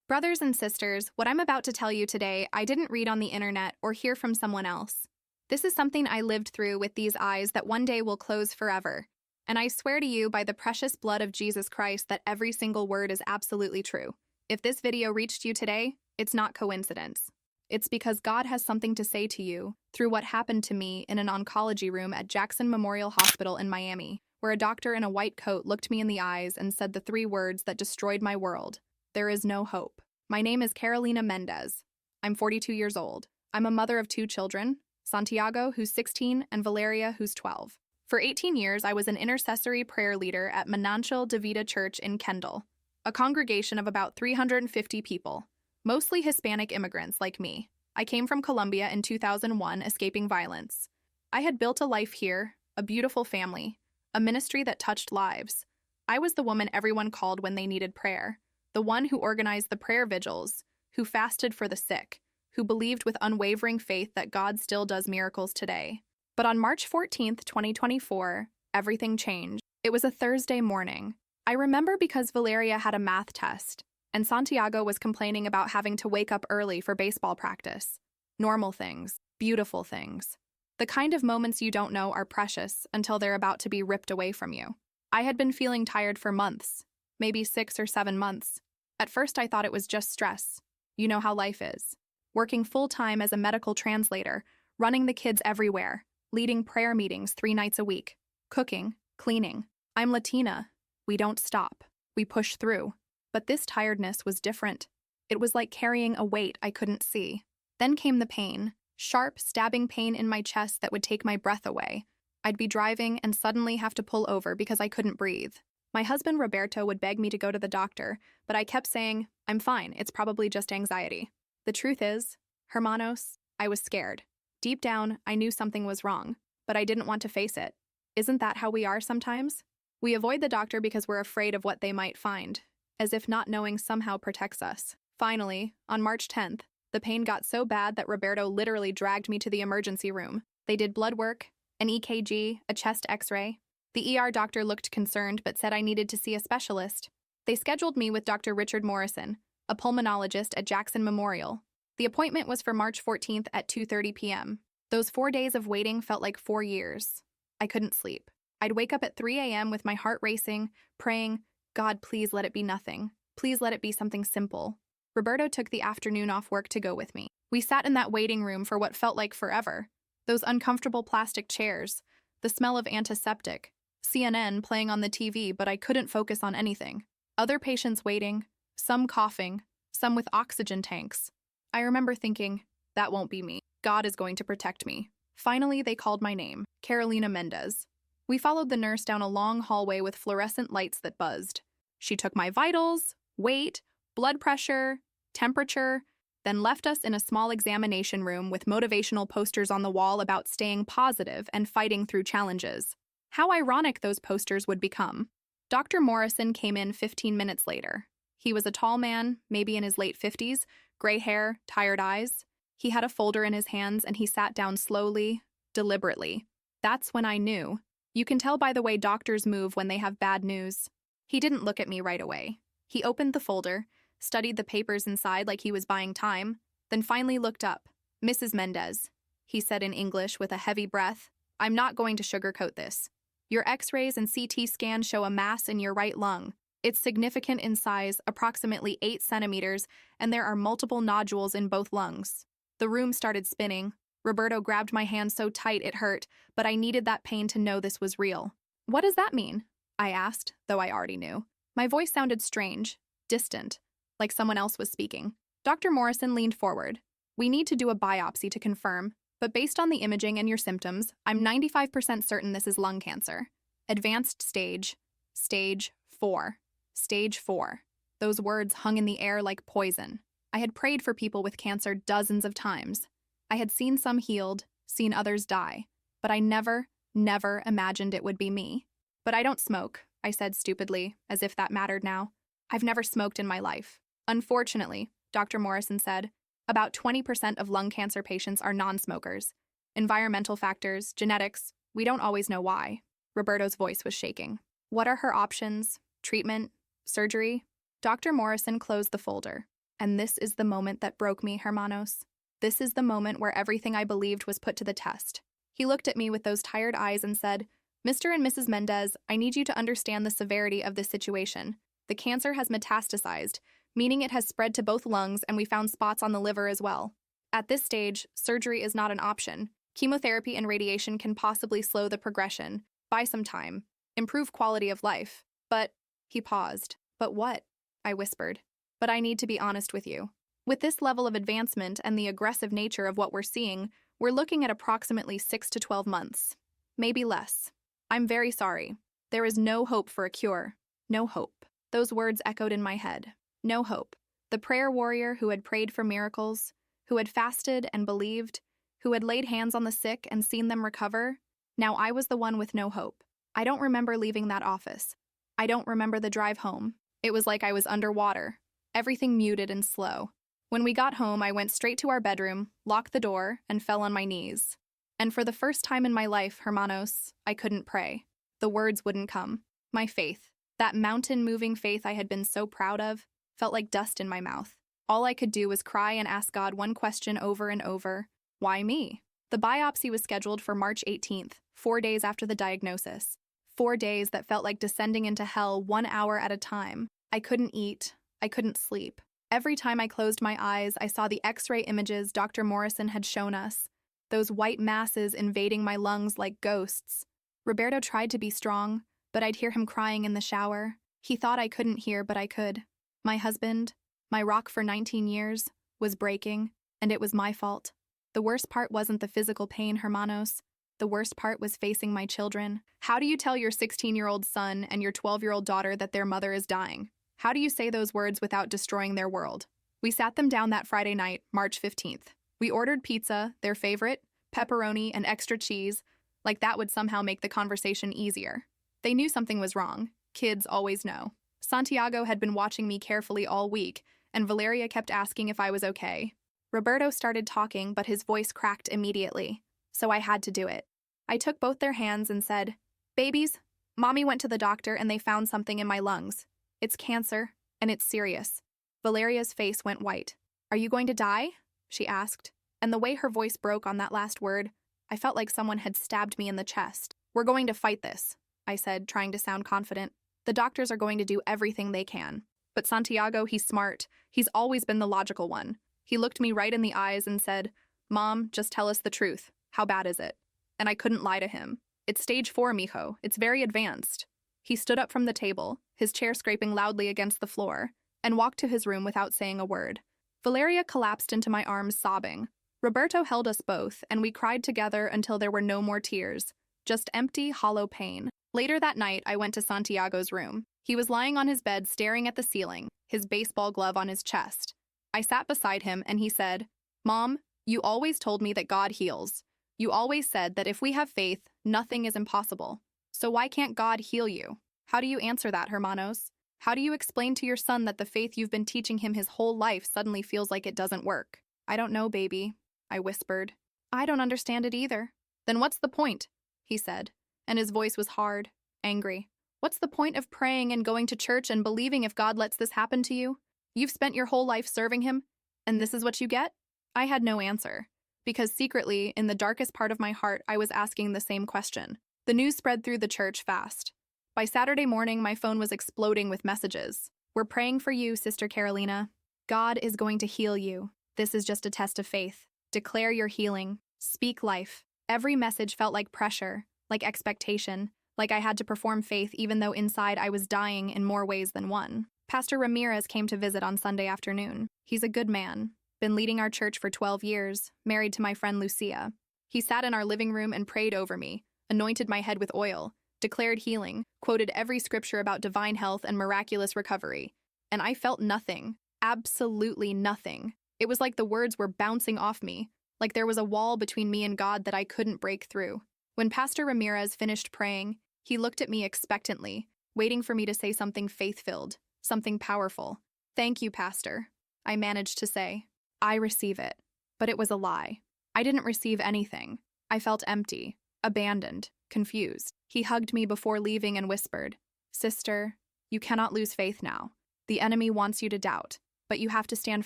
Brothers and sisters, what I'm about to tell you today, I didn't read on the internet or hear from someone else. This is something I lived through with these eyes that one day will close forever. And I swear to you by the precious blood of Jesus Christ that every single word is absolutely true. If this video reached you today, it's not coincidence. It's because God has something to say to you through what happened to me in an oncology room at Jackson Memorial Hospital in Miami, where a doctor in a white coat looked me in the eyes and said the three words that destroyed my world: there is no hope. My name is Carolina Mendez. I'm 42 years old. I'm a mother of two children, Santiago, who's 16, and Valeria, who's 12. For 18 years, I was an intercessory prayer leader at Manantial de Vida Church in Kendall, a congregation of about 350 people, mostly Hispanic immigrants like me. I came from Colombia in 2001, escaping violence. I had built a life here, a beautiful family, a ministry that touched lives. I was the woman everyone called when they needed prayer, the one who organized the prayer vigils, who fasted for the sick, who believed with unwavering faith that God still does miracles today. But on March 14th, 2024, everything changed. It was a Thursday morning. I remember because Valeria had a math test, and Santiago was complaining about having to wake up early for baseball practice. Normal things, beautiful things. The kind of moments you don't know are precious until they're about to be ripped away from you. I had been feeling tired for months, maybe 6 or 7 months. At first, I thought it was just stress. You know how life is. Working full-time as a medical translator, running the kids everywhere, leading prayer meetings 3 nights a week, cooking, cleaning. I'm Latina. We don't stop. We push through. But this tiredness was different. It was like carrying a weight I couldn't see. Then came the pain, sharp, stabbing pain in my chest that would take my breath away. I'd be driving and suddenly have to pull over because I couldn't breathe. My husband Roberto would beg me to go to the doctor, but I kept saying, I'm fine, it's probably just anxiety. The truth is, hermanos, I was scared. Deep down, I knew something was wrong, but I didn't want to face it. Isn't that how we are sometimes? We avoid the doctor because we're afraid of what they might find, as if not knowing somehow protects us. Finally, on March 10th, the pain got so bad that Roberto literally dragged me to the emergency room. They did blood work, an EKG, a chest x-ray. The ER doctor looked concerned but said I needed to see a specialist. They scheduled me with Dr. Richard Morrison, a pulmonologist at Jackson Memorial. The appointment was for March 14th at 2:30 p.m. Those 4 days of waiting felt like 4 years. I couldn't sleep. I'd wake up at 3 a.m. with my heart racing, praying, God, please let it be nothing. Please let it be something simple. Roberto took the afternoon off work to go with me. We sat in that waiting room for what felt like forever. Those uncomfortable plastic chairs, the smell of antiseptic, CNN playing on the TV, but I couldn't focus on anything. Other patients waiting, some coughing, some with oxygen tanks. I remember thinking, that won't be me. God is going to protect me. Finally, they called my name, Carolina Mendez. We followed the nurse down a long hallway with fluorescent lights that buzzed. She took my vitals, weight, blood pressure, temperature, then left us in a small examination room with motivational posters on the wall about staying positive and fighting through challenges. How ironic those posters would become. Dr. Morrison came in 15 minutes later. He was a tall man, maybe in his late 50s, gray hair, tired eyes. He had a folder in his hands and he sat down slowly, deliberately. That's when I knew. You can tell by the way doctors move when they have bad news. He didn't look at me right away. He opened the folder, studied the papers inside like he was buying time, then finally looked up. Mrs. Mendez, he said in English with a heavy breath, I'm not going to sugarcoat this. Your x-rays and CT scan show a mass in your right lung. It's significant in size, approximately 8 centimeters, and there are multiple nodules in both lungs. The room started spinning. Roberto grabbed my hand so tight it hurt, but I needed that pain to know this was real. What does that mean? I asked, though I already knew. My voice sounded strange, distant, like someone else was speaking. Dr. Morrison leaned forward. We need to do a biopsy to confirm, but based on the imaging and your symptoms, I'm 95% certain this is lung cancer. Advanced stage. Stage 4. Stage 4. Those words hung in the air like poison. I had prayed for people with cancer dozens of times. I had seen some healed, seen others die, but I never imagined it would be me. But I don't smoke, I said stupidly, as if that mattered now. I've never smoked in my life. Unfortunately, Dr. Morrison said, about 20% of lung cancer patients are non-smokers. Environmental factors, genetics, we don't always know why. Roberto's voice was shaking. What are her options? Treatment? Surgery? Dr. Morrison closed the folder. And this is the moment that broke me, Hermanos. This is the moment where everything I believed was put to the test. He looked at me with those tired eyes and said, Mr. and Mrs. Mendez, I need you to understand the severity of this situation. The cancer has metastasized, meaning it has spread to both lungs, and we found spots on the liver as well. At this stage, surgery is not an option. Chemotherapy and radiation can possibly slow the progression, buy some time, improve quality of life. But, he paused. But what? I whispered. But I need to be honest with you. With this level of advancement and the aggressive nature of what we're seeing, we're looking at approximately 6 to 12 months. Maybe less. I'm very sorry. There is no hope for a cure. No hope. Those words echoed in my head. No hope. The prayer warrior who had prayed for miracles, who had fasted and believed, who had laid hands on the sick and seen them recover, now I was the one with no hope. I don't remember leaving that office. I don't remember the drive home. It was like I was underwater, everything muted and slow. When we got home, I went straight to our bedroom, locked the door, and fell on my knees. And for the first time in my life, Hermanos, I couldn't pray. The words wouldn't come. My faith, that mountain-moving faith I had been so proud of, felt like dust in my mouth. All I could do was cry and ask God one question over and over. Why me? The biopsy was scheduled for March 18th, 4 days after the diagnosis. 4 days that felt like descending into hell 1 hour at a time. I couldn't eat. I couldn't sleep. Every time I closed my eyes, I saw the X-ray images Dr. Morrison had shown us, those white masses invading my lungs like ghosts. Roberto tried to be strong, but I'd hear him crying in the shower. He thought I couldn't hear, but I could. My husband, my rock for 19 years, was breaking, and it was my fault. The worst part wasn't the physical pain, Hermanos. The worst part was facing my children. How do you tell your 16-year-old son and your 12-year-old daughter that their mother is dying? How do you say those words without destroying their world? We sat them down that Friday night, March 15th. We ordered pizza, their favorite, pepperoni, and extra cheese, like that would somehow make the conversation easier. They knew something was wrong. Kids always know. Santiago had been watching me carefully all week, and Valeria kept asking if I was okay. Roberto started talking, but his voice cracked immediately, so I had to do it. I took both their hands and said, Babies, Mommy went to the doctor and they found something in my lungs. It's cancer, and it's serious. Valeria's face went white. Are you going to die? She asked, and the way her voice broke on that last word, I felt like someone had stabbed me in the chest. We're going to fight this, I said, trying to sound confident. The doctors are going to do everything they can. But Santiago, he's smart. He's always been the logical one. He looked me right in the eyes and said, Mom, just tell us the truth. How bad is it? And I couldn't lie to him. It's stage 4, mijo. It's very advanced. He stood up from the table, his chair scraping loudly against the floor, and walked to his room without saying a word. Valeria collapsed into my arms, sobbing. Roberto held us both, and we cried together until there were no more tears, just empty, hollow pain. Later that night, I went to Santiago's room. He was lying on his bed staring at the ceiling, his baseball glove on his chest. I sat beside him, and he said, Mom, you always told me that God heals. You always said that if we have faith, nothing is impossible. So why can't God heal you? How do you answer that, Hermanos? How do you explain to your son that the faith you've been teaching him his whole life suddenly feels like it doesn't work? I don't know, baby, I whispered. I don't understand it either. Then what's the point? He said, and his voice was hard, angry. What's the point of praying and going to church and believing if God lets this happen to you? You've spent your whole life serving him, and this is what you get? I had no answer, because secretly, in the darkest part of my heart, I was asking the same question. The news spread through the church fast. By Saturday morning, my phone was exploding with messages. We're praying for you, Sister Carolina. God is going to heal you. This is just a test of faith. Declare your healing. Speak life. Every message felt like pressure, like expectation, like I had to perform faith even though inside I was dying in more ways than one. Pastor Ramirez came to visit on Sunday afternoon. He's a good man, been leading our church for 12 years, married to my friend Lucia. He sat in our living room and prayed over me, anointed my head with oil, declared healing, quoted every scripture about divine health and miraculous recovery. And I felt nothing, absolutely nothing. It was like the words were bouncing off me, like there was a wall between me and God that I couldn't break through. When Pastor Ramirez finished praying, he looked at me expectantly, waiting for me to say something faith-filled, something powerful. Thank you, Pastor, I managed to say. I receive it. But it was a lie. I didn't receive anything. I felt empty, abandoned, confused. He hugged me before leaving and whispered, Sister, you cannot lose faith now. The enemy wants you to doubt. but you have to stand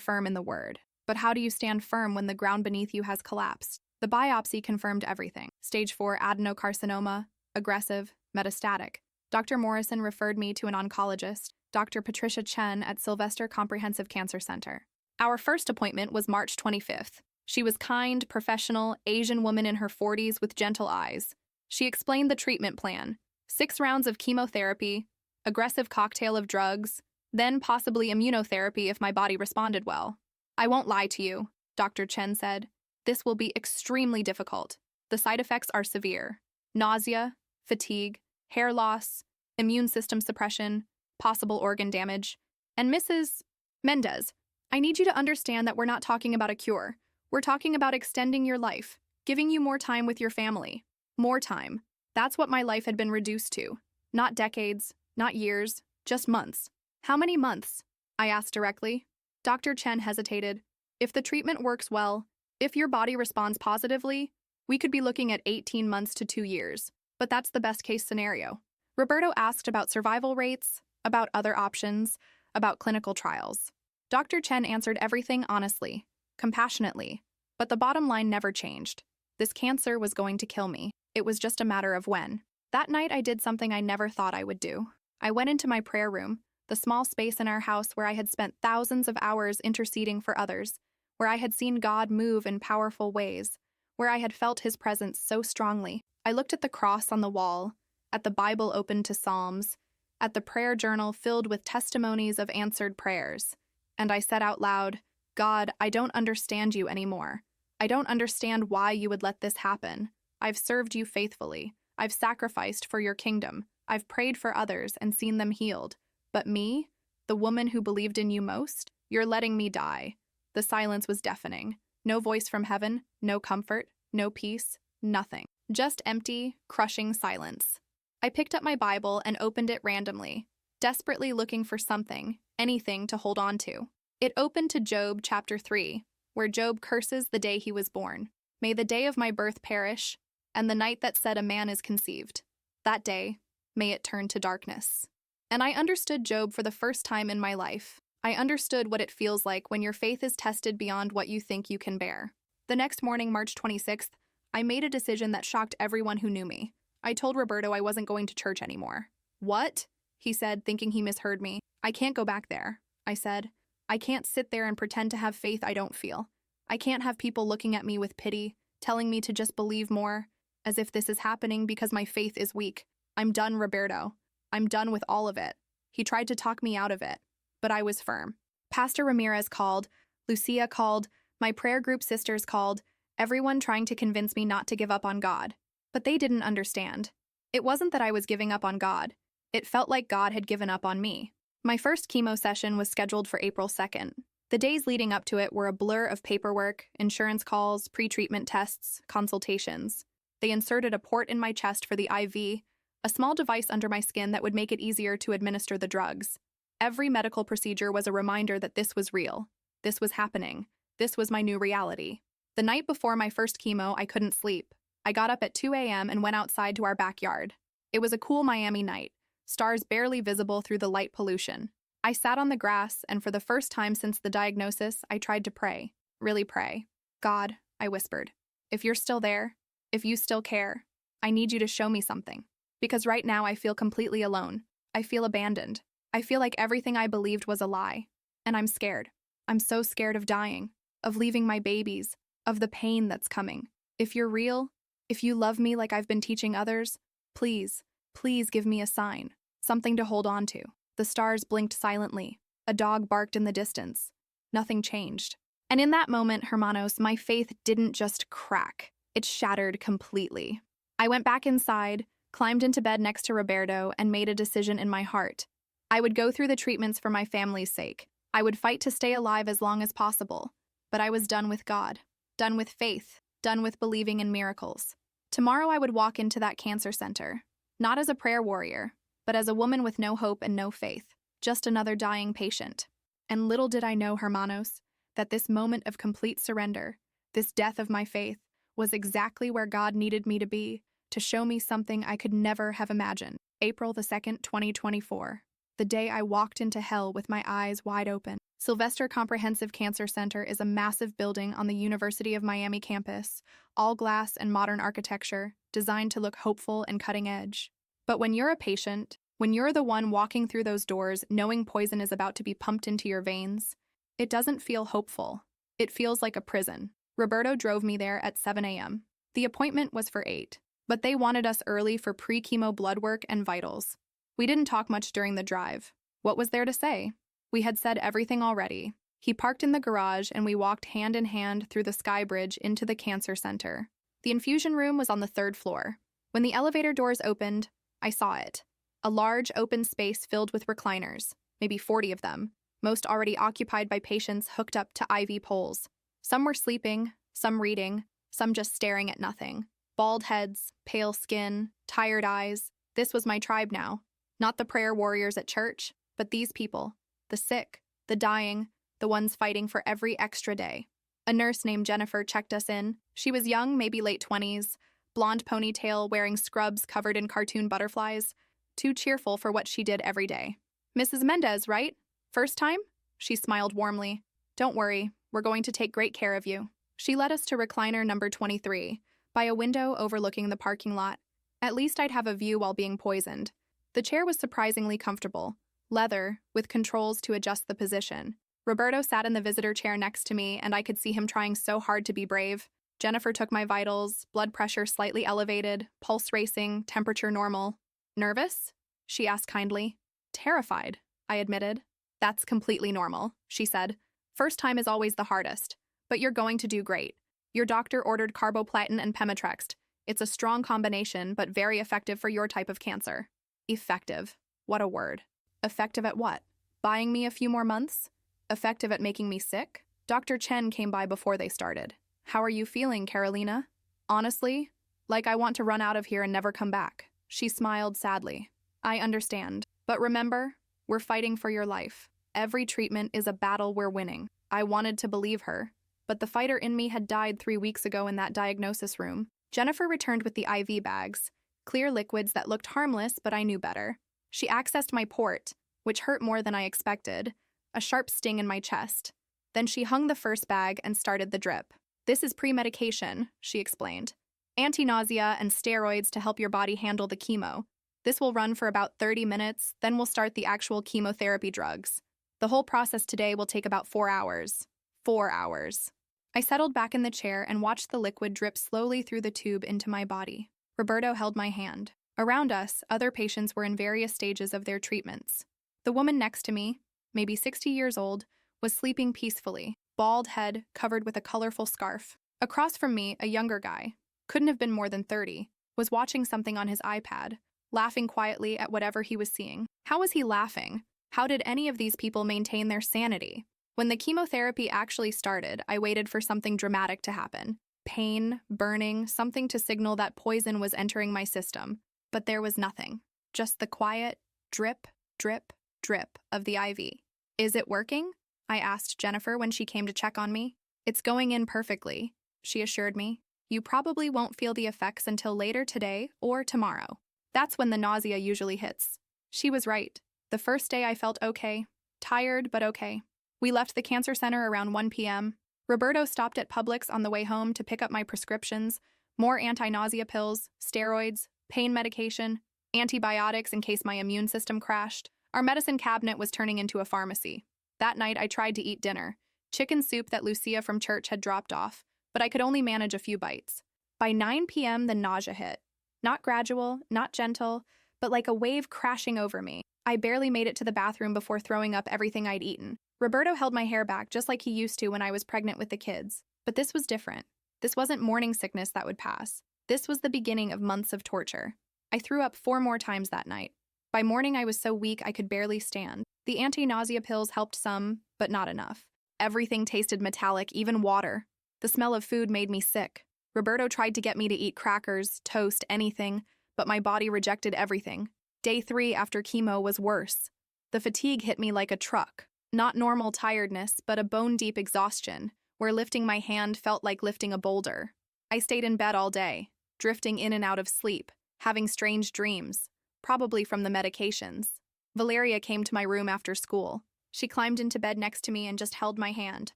firm in the word. But how do you stand firm when the ground beneath you has collapsed? The biopsy confirmed everything. Stage 4 adenocarcinoma, aggressive, metastatic. Dr. Morrison referred me to an oncologist, Dr. Patricia Chen at Sylvester Comprehensive Cancer Center. Our first appointment was March 25th. She was kind, professional, Asian woman in her 40s with gentle eyes. She explained the treatment plan: 6 rounds of chemotherapy, aggressive cocktail of drugs, then possibly immunotherapy if my body responded well. I won't lie to you, Dr. Chen said. This will be extremely difficult. The side effects are severe: nausea, fatigue, hair loss, immune system suppression, possible organ damage. And Mrs. Mendez, I need you to understand that we're not talking about a cure. We're talking about extending your life, giving you more time with your family. More time. That's what my life had been reduced to. Not decades, not years, just months. How many months? I asked directly. Dr. Chen hesitated. If the treatment works well, if your body responds positively, we could be looking at 18 months to 2 years. But that's the best case scenario. Roberto asked about survival rates, about other options, about clinical trials. Dr. Chen answered everything honestly, compassionately, but the bottom line never changed. This cancer was going to kill me. It was just a matter of when. That night I did something I never thought I would do. I went into my prayer room, the small space in our house where I had spent thousands of hours interceding for others, where I had seen God move in powerful ways, where I had felt His presence so strongly. I looked at the cross on the wall, at the Bible open to Psalms, at the prayer journal filled with testimonies of answered prayers, and I said out loud, God, I don't understand you anymore. I don't understand why you would let this happen. I've served you faithfully. I've sacrificed for your kingdom. I've prayed for others and seen them healed. But me, the woman who believed in you most, you're letting me die. The silence was deafening. No voice from heaven, no comfort, no peace, nothing. Just empty, crushing silence. I picked up my Bible and opened it randomly, desperately looking for something, anything to hold on to. It opened to Job chapter 3, where Job curses the day he was born. May the day of my birth perish, and the night that said a man is conceived. That day, may it turn to darkness. And I understood Job for the first time in my life. I understood what it feels like when your faith is tested beyond what you think you can bear. The next morning, March 26th, I made a decision that shocked everyone who knew me. I told Roberto I wasn't going to church anymore. What? He said, thinking he misheard me. I can't go back there, I said. I can't sit there and pretend to have faith I don't feel. I can't have people looking at me with pity, telling me to just believe more, as if this is happening because my faith is weak. I'm done, Roberto. I'm done with all of it. He tried to talk me out of it, but I was firm. Pastor Ramirez called, Lucia called, my prayer group sisters called, everyone trying to convince me not to give up on God. But they didn't understand. It wasn't that I was giving up on God. It felt like God had given up on me. My first chemo session was scheduled for April 2nd. The days leading up to it were a blur of paperwork, insurance calls, pre-treatment tests, consultations. They inserted a port in my chest for the IV, a small device under my skin that would make it easier to administer the drugs. Every medical procedure was a reminder that this was real. This was happening. This was my new reality. The night before my first chemo, I couldn't sleep. I got up at 2 a.m. and went outside to our backyard. It was a cool Miami night, stars barely visible through the light pollution. I sat on the grass, and for the first time since the diagnosis, I tried to pray. Really pray. God, I whispered, if you're still there, if you still care, I need you to show me something. Because right now I feel completely alone. I feel abandoned. I feel like everything I believed was a lie. And I'm scared. I'm so scared of dying, of leaving my babies, of the pain that's coming. If you're real, if you love me like I've been teaching others, please, please give me a sign, something to hold on to. The stars blinked silently. A dog barked in the distance. Nothing changed. And in that moment, hermanos, my faith didn't just crack. It shattered completely. I went back inside, climbed into bed next to Roberto, and made a decision in my heart. I would go through the treatments for my family's sake. I would fight to stay alive as long as possible. But I was done with God, done with faith, done with believing in miracles. Tomorrow I would walk into that cancer center, not as a prayer warrior, but as a woman with no hope and no faith, just another dying patient. And little did I know, hermanos, that this moment of complete surrender, this death of my faith, was exactly where God needed me to be, to show me something I could never have imagined. April the 2nd, 2024, the day I walked into hell with my eyes wide open. Sylvester Comprehensive Cancer Center is a massive building on the University of Miami campus, all glass and modern architecture, designed to look hopeful and cutting edge. But when you're a patient, when you're the one walking through those doors knowing poison is about to be pumped into your veins, it doesn't feel hopeful. It feels like a prison. Roberto drove me there at 7 a.m. The appointment was for 8, but they wanted us early for pre-chemo blood work and vitals. We didn't talk much during the drive. What was there to say? We had said everything already. He parked in the garage and we walked hand in hand through the Sky Bridge into the cancer center. The infusion room was on the 3rd floor. When the elevator doors opened, I saw it. A large open space filled with recliners, maybe 40 of them, most already occupied by patients hooked up to IV poles. Some were sleeping, some reading, some just staring at nothing. Bald heads, pale skin, tired eyes. This was my tribe now. Not the prayer warriors at church, but these people. The sick, the dying, the ones fighting for every extra day. A nurse named Jennifer checked us in. She was young, maybe late 20s, blonde ponytail, wearing scrubs covered in cartoon butterflies, too cheerful for what she did every day. "Mrs. Mendez, right? First time?" She smiled warmly. "Don't worry, we're going to take great care of you." She led us to recliner number 23, by a window overlooking the parking lot. At least I'd have a view while being poisoned. The chair was surprisingly comfortable. Leather, with controls to adjust the position. Roberto sat in the visitor chair next to me, and I could see him trying so hard to be brave. Jennifer took my vitals, blood pressure slightly elevated, pulse racing, temperature normal. "Nervous?" she asked kindly. "Terrified," I admitted. "That's completely normal," she said. "First time is always the hardest, but you're going to do great. Your doctor ordered carboplatin and pemetrexed. It's a strong combination, but very effective for your type of cancer." Effective. What a word. Effective at what? Buying me a few more months? Effective at making me sick? Dr. Chen came by before they started. "How are you feeling, Carolina?" "Honestly, like I want to run out of here and never come back." She smiled sadly. "I understand. But remember, we're fighting for your life. Every treatment is a battle we're winning." I wanted to believe her, but the fighter in me had died 3 weeks ago in that diagnosis room. Jennifer returned with the IV bags, clear liquids that looked harmless, but I knew better. She accessed my port, which hurt more than I expected, a sharp sting in my chest. Then she hung the first bag and started the drip. "This is pre-medication," she explained. "Anti-nausea and steroids to help your body handle the chemo. This will run for about 30 minutes, then we'll start the actual chemotherapy drugs. The whole process today will take about 4 hours. 4 hours. I settled back in the chair and watched the liquid drip slowly through the tube into my body. Roberto held my hand. Around us, other patients were in various stages of their treatments. The woman next to me, maybe 60 years old, was sleeping peacefully, bald head covered with a colorful scarf. Across from me, a younger guy, couldn't have been more than 30, was watching something on his iPad, laughing quietly at whatever he was seeing. How was he laughing? How did any of these people maintain their sanity? When the chemotherapy actually started, I waited for something dramatic to happen. Pain, burning, something to signal that poison was entering my system. But there was nothing. Just the quiet drip, drip, drip of the IV. "Is it working?" I asked Jennifer when she came to check on me. "It's going in perfectly," she assured me. "You probably won't feel the effects until later today or tomorrow. That's when the nausea usually hits." She was right. The first day I felt okay. Tired, but okay. We left the cancer center around 1 p.m. Roberto stopped at Publix on the way home to pick up my prescriptions, more anti-nausea pills, steroids, pain medication, antibiotics in case my immune system crashed. Our medicine cabinet was turning into a pharmacy. That night, I tried to eat dinner, chicken soup that Lucia from church had dropped off, but I could only manage a few bites. By 9 p.m., the nausea hit. Not gradual, not gentle, but like a wave crashing over me. I barely made it to the bathroom before throwing up everything I'd eaten. Roberto held my hair back just like he used to when I was pregnant with the kids. But this was different. This wasn't morning sickness that would pass. This was the beginning of months of torture. I threw up 4 more times that night. By morning, I was so weak I could barely stand. The anti-nausea pills helped some, but not enough. Everything tasted metallic, even water. The smell of food made me sick. Roberto tried to get me to eat crackers, toast, anything, but my body rejected everything. Day 3 after chemo was worse. The fatigue hit me like a truck. Not normal tiredness, but a bone-deep exhaustion, where lifting my hand felt like lifting a boulder. I stayed in bed all day, drifting in and out of sleep, having strange dreams, probably from the medications. Valeria came to my room after school. She climbed into bed next to me and just held my hand.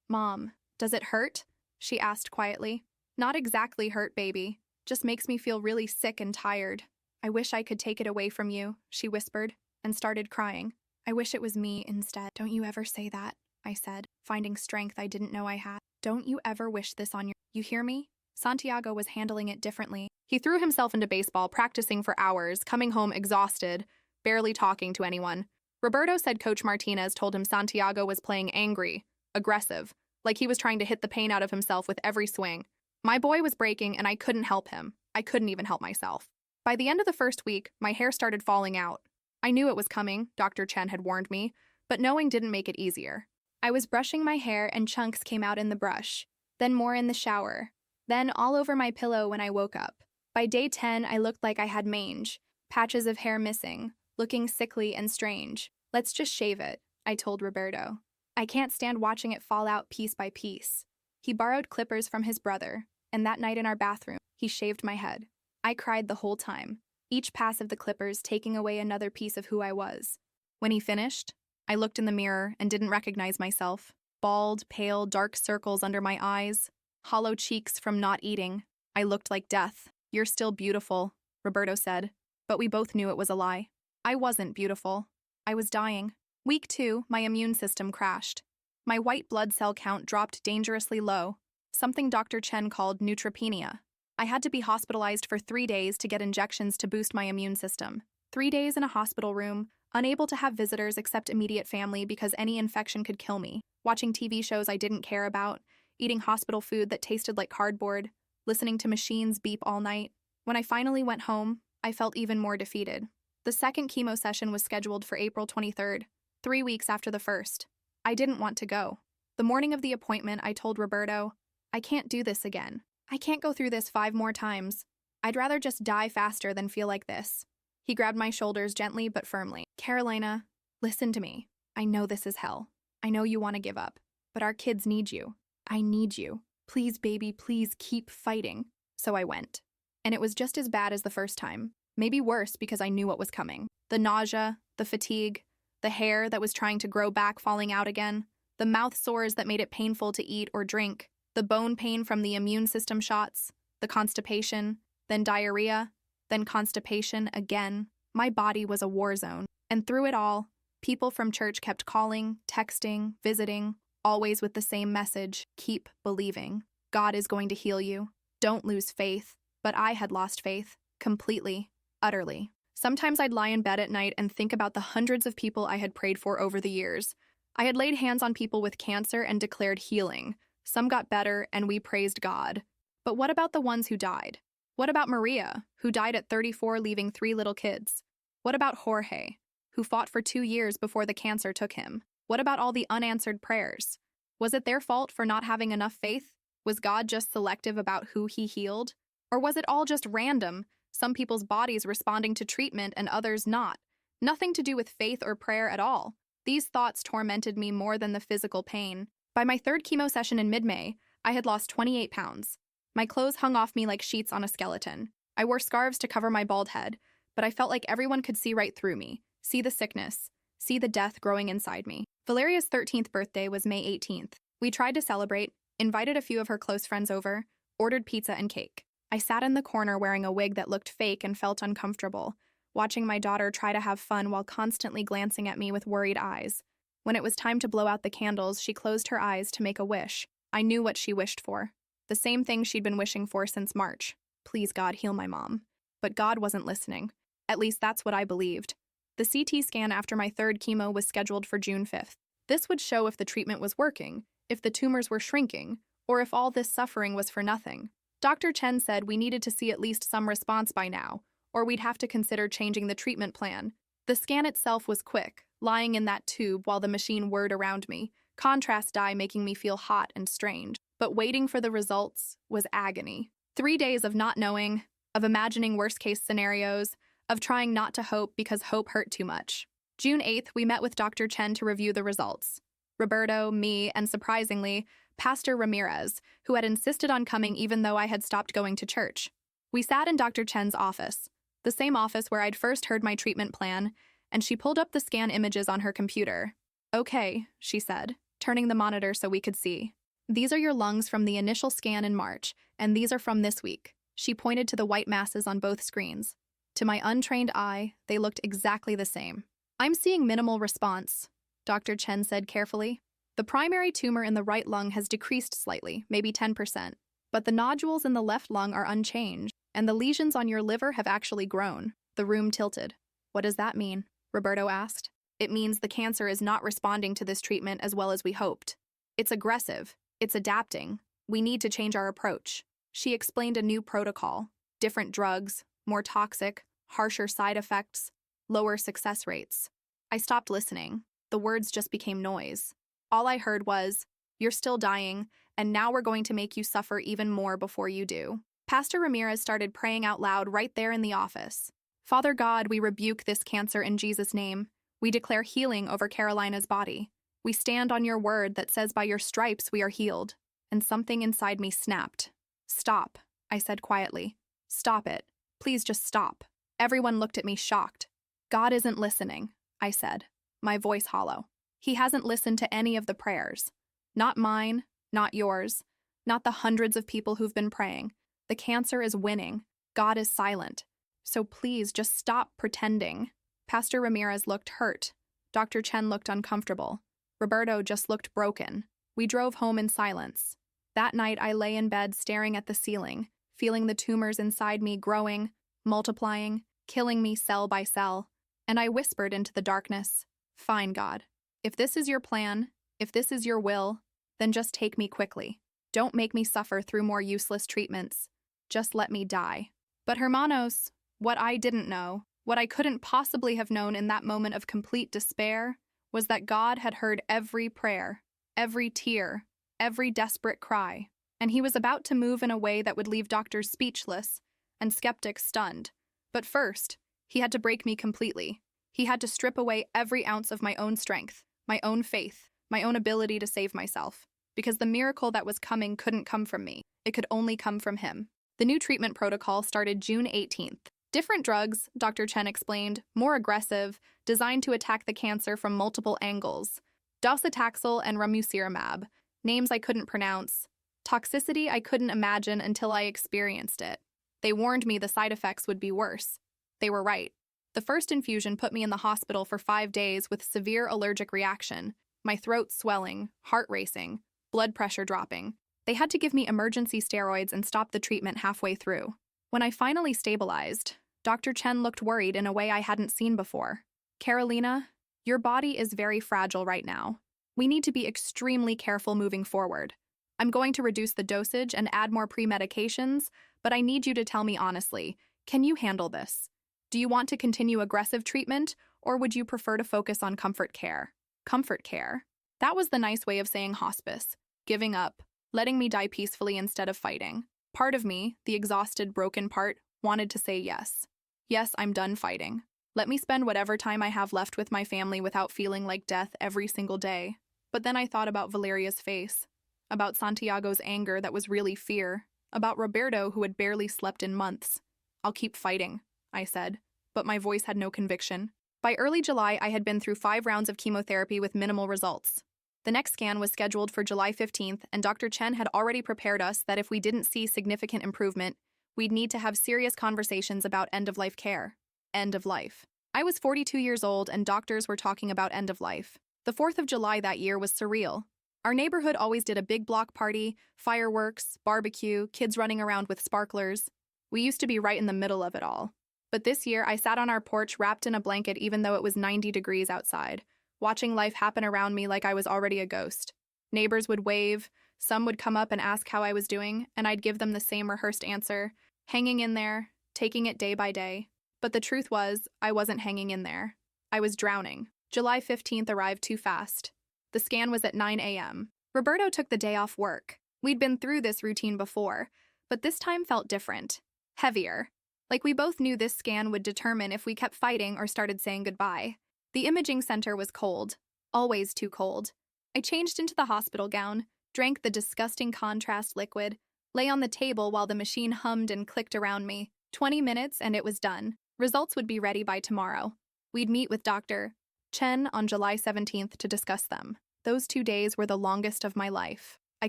Mom, does it hurt? She asked quietly. Not exactly hurt, baby. Just makes me feel really sick and tired. I wish I could take it away from you, she whispered, and started crying. I wish it was me instead. Don't you ever say that, I said, finding strength I didn't know I had. Don't you ever wish this on your... You hear me? Santiago was handling it differently. He threw himself into baseball, practicing for hours, coming home exhausted, barely talking to anyone. Roberto said Coach Martinez told him Santiago was playing angry, aggressive, like he was trying to hit the pain out of himself with every swing. My boy was breaking and I couldn't help him. I couldn't even help myself. By the end of the first week, my hair started falling out. I knew it was coming, Dr. Chen had warned me, but knowing didn't make it easier. I was brushing my hair and chunks came out in the brush, then more in the shower, then all over my pillow when I woke up. By day 10, I looked like I had mange, patches of hair missing, looking sickly and strange. Let's just shave it, I told Roberto. I can't stand watching it fall out piece by piece. He borrowed clippers from his brother, and that night in our bathroom, he shaved my head. I cried the whole time, each pass of the clippers taking away another piece of who I was. When he finished, I looked in the mirror and didn't recognize myself. Bald, pale, dark circles under my eyes, hollow cheeks from not eating. I looked like death. You're still beautiful, Roberto said, but we both knew it was a lie. I wasn't beautiful. I was dying. Week 2, my immune system crashed. My white blood cell count dropped dangerously low, something Dr. Chen called neutropenia. I had to be hospitalized for 3 days to get injections to boost my immune system. 3 days in a hospital room, unable to have visitors except immediate family because any infection could kill me, watching TV shows I didn't care about, eating hospital food that tasted like cardboard, listening to machines beep all night. When I finally went home, I felt even more defeated. The second chemo session was scheduled for April 23rd, 3 weeks after the first. I didn't want to go. The morning of the appointment, I told Roberto, I can't do this again. I can't go through this 5 more times. I'd rather just die faster than feel like this. He grabbed my shoulders gently but firmly. Carolina, listen to me. I know this is hell. I know you want to give up, but our kids need you. I need you. Please, baby, please keep fighting. So I went. And it was just as bad as the first time. Maybe worse because I knew what was coming. The nausea, the fatigue, the hair that was trying to grow back falling out again, the mouth sores that made it painful to eat or drink, the bone pain from the immune system shots, the constipation, then diarrhea, then constipation again. My body was a war zone. And through it all, people from church kept calling, texting, visiting, always with the same message: keep believing. God is going to heal you. Don't lose faith. But I had lost faith. Completely. Utterly. Sometimes I'd lie in bed at night and think about the hundreds of people I had prayed for over the years. I had laid hands on people with cancer and declared healing. Some got better, and we praised God. But what about the ones who died? What about Maria, who died at 34, leaving 3 little kids? What about Jorge, who fought for 2 years before the cancer took him? What about all the unanswered prayers? Was it their fault for not having enough faith? Was God just selective about who he healed? Or was it all just random, some people's bodies responding to treatment and others not? Nothing to do with faith or prayer at all. These thoughts tormented me more than the physical pain. By my 3rd chemo session in mid-May, I had lost 28 pounds. My clothes hung off me like sheets on a skeleton. I wore scarves to cover my bald head, but I felt like everyone could see right through me, see the sickness, see the death growing inside me. Valeria's 13th birthday was May 18th. We tried to celebrate, invited a few of her close friends over, ordered pizza and cake. I sat in the corner wearing a wig that looked fake and felt uncomfortable, watching my daughter try to have fun while constantly glancing at me with worried eyes. When it was time to blow out the candles, she closed her eyes to make a wish. I knew what she wished for. The same thing she'd been wishing for since March. Please, God, heal my mom. But God wasn't listening. At least that's what I believed. The CT scan after my 3rd chemo was scheduled for June 5th. This would show if the treatment was working, if the tumors were shrinking, or if all this suffering was for nothing. Dr. Chen said we needed to see at least some response by now, or we'd have to consider changing the treatment plan. The scan itself was quick, lying in that tube while the machine whirred around me, contrast dye making me feel hot and strange. But waiting for the results was agony. 3 days of not knowing, of imagining worst-case scenarios, of trying not to hope because hope hurt too much. June 8th, we met with Dr. Chen to review the results. Roberto, me, and surprisingly, Pastor Ramirez, who had insisted on coming even though I had stopped going to church. We sat in Dr. Chen's office, the same office where I'd first heard my treatment plan, and she pulled up the scan images on her computer. Okay, she said, turning the monitor so we could see. These are your lungs from the initial scan in March, and these are from this week. She pointed to the white masses on both screens. To my untrained eye, they looked exactly the same. I'm seeing minimal response, Dr. Chen said carefully. The primary tumor in the right lung has decreased slightly, maybe 10%, but the nodules in the left lung are unchanged, and the lesions on your liver have actually grown. The room tilted. What does that mean? Roberto asked. It means the cancer is not responding to this treatment as well as we hoped. It's aggressive. It's adapting. We need to change our approach. She explained a new protocol. Different drugs, more toxic, harsher side effects, lower success rates. I stopped listening. The words just became noise. All I heard was, "You're still dying, and now we're going to make you suffer even more before you do." Pastor Ramirez started praying out loud right there in the office. Father God, we rebuke this cancer in Jesus' name. We declare healing over Carolina's body. We stand on your word that says by your stripes we are healed. And something inside me snapped. Stop, I said quietly. Stop it. Please just stop. Everyone looked at me shocked. God isn't listening, I said, my voice hollow. He hasn't listened to any of the prayers. Not mine, not yours, not the hundreds of people who've been praying. The cancer is winning. God is silent. So please just stop pretending. Pastor Ramirez looked hurt. Dr. Chen looked uncomfortable. Roberto just looked broken. We drove home in silence. That night, I lay in bed staring at the ceiling, feeling the tumors inside me growing, multiplying, killing me cell by cell. And I whispered into the darkness, "Fine, God. If this is your plan, if this is your will, then just take me quickly. Don't make me suffer through more useless treatments. Just let me die." But hermanos, what I didn't know, what I couldn't possibly have known in that moment of complete despair, was that God had heard every prayer, every tear, every desperate cry, and he was about to move in a way that would leave doctors speechless and skeptics stunned. But first, he had to break me completely. He had to strip away every ounce of my own strength, my own faith, my own ability to save myself, because the miracle that was coming couldn't come from me. It could only come from him. The new treatment protocol started June 18th. Different drugs, Dr. Chen explained, more aggressive, designed to attack the cancer from multiple angles. Docetaxel and ramucirumab, names I couldn't pronounce. Toxicity I couldn't imagine until I experienced it. They warned me the side effects would be worse. They were right. The first infusion put me in the hospital for 5 days with severe allergic reaction, my throat swelling, heart racing, blood pressure dropping. They had to give me emergency steroids and stop the treatment halfway through. When I finally stabilized, Dr. Chen looked worried in a way I hadn't seen before. "Carolina, your body is very fragile right now. We need to be extremely careful moving forward. I'm going to reduce the dosage and add more pre-medications, but I need you to tell me honestly, can you handle this? Do you want to continue aggressive treatment, or would you prefer to focus on comfort care?" Comfort care? That was the nice way of saying hospice. Giving up, letting me die peacefully instead of fighting. Part of me, the exhausted, broken part, wanted to say yes. Yes, I'm done fighting. Let me spend whatever time I have left with my family without feeling like death every single day. But then I thought about Valeria's face, about Santiago's anger that was really fear, about Roberto who had barely slept in months. "I'll keep fighting," I said, but my voice had no conviction. By early July, I had been through 5 rounds of chemotherapy with minimal results. The next scan was scheduled for July 15th, and Dr. Chen had already prepared us that if we didn't see significant improvement, we'd need to have serious conversations about end-of-life care. End of life. I was 42 years old, and doctors were talking about end of life. The 4th of July that year was surreal. Our neighborhood always did a big block party, fireworks, barbecue, kids running around with sparklers. We used to be right in the middle of it all. But this year, I sat on our porch wrapped in a blanket even though it was 90 degrees outside, watching life happen around me like I was already a ghost. Neighbors would wave, some would come up and ask how I was doing, and I'd give them the same rehearsed answer, hanging in there, taking it day by day. But the truth was, I wasn't hanging in there. I was drowning. July 15th arrived too fast. The scan was at 9 a.m. Roberto took the day off work. We'd been through this routine before, but this time felt different. Heavier. Like we both knew this scan would determine if we kept fighting or started saying goodbye. The imaging center was cold. Always too cold. I changed into the hospital gown, drank the disgusting contrast liquid, lay on the table while the machine hummed and clicked around me. 20 minutes and it was done. Results would be ready by tomorrow. We'd meet with Dr. Chen on July 17th to discuss them. Those 2 days were the longest of my life. I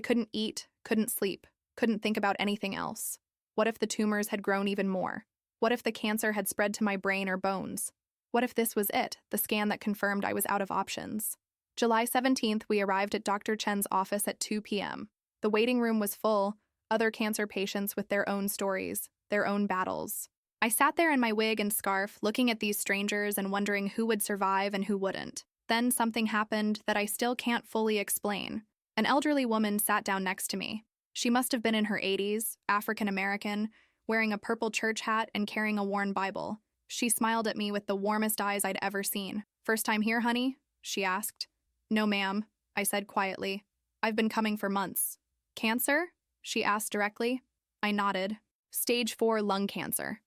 couldn't eat, couldn't sleep, couldn't think about anything else. What if the tumors had grown even more? What if the cancer had spread to my brain or bones? What if this was it, the scan that confirmed I was out of options? July 17th, we arrived at Dr. Chen's office at 2 p.m. The waiting room was full, other cancer patients with their own stories, their own battles. I sat there in my wig and scarf, looking at these strangers and wondering who would survive and who wouldn't. Then something happened that I still can't fully explain. An elderly woman sat down next to me. She must have been in her 80s, African American, wearing a purple church hat and carrying a worn Bible. She smiled at me with the warmest eyes I'd ever seen. "First time here, honey?" she asked. "No, ma'am," I said quietly. "I've been coming for months." "Cancer?" she asked directly. I nodded. "Stage 4 lung cancer."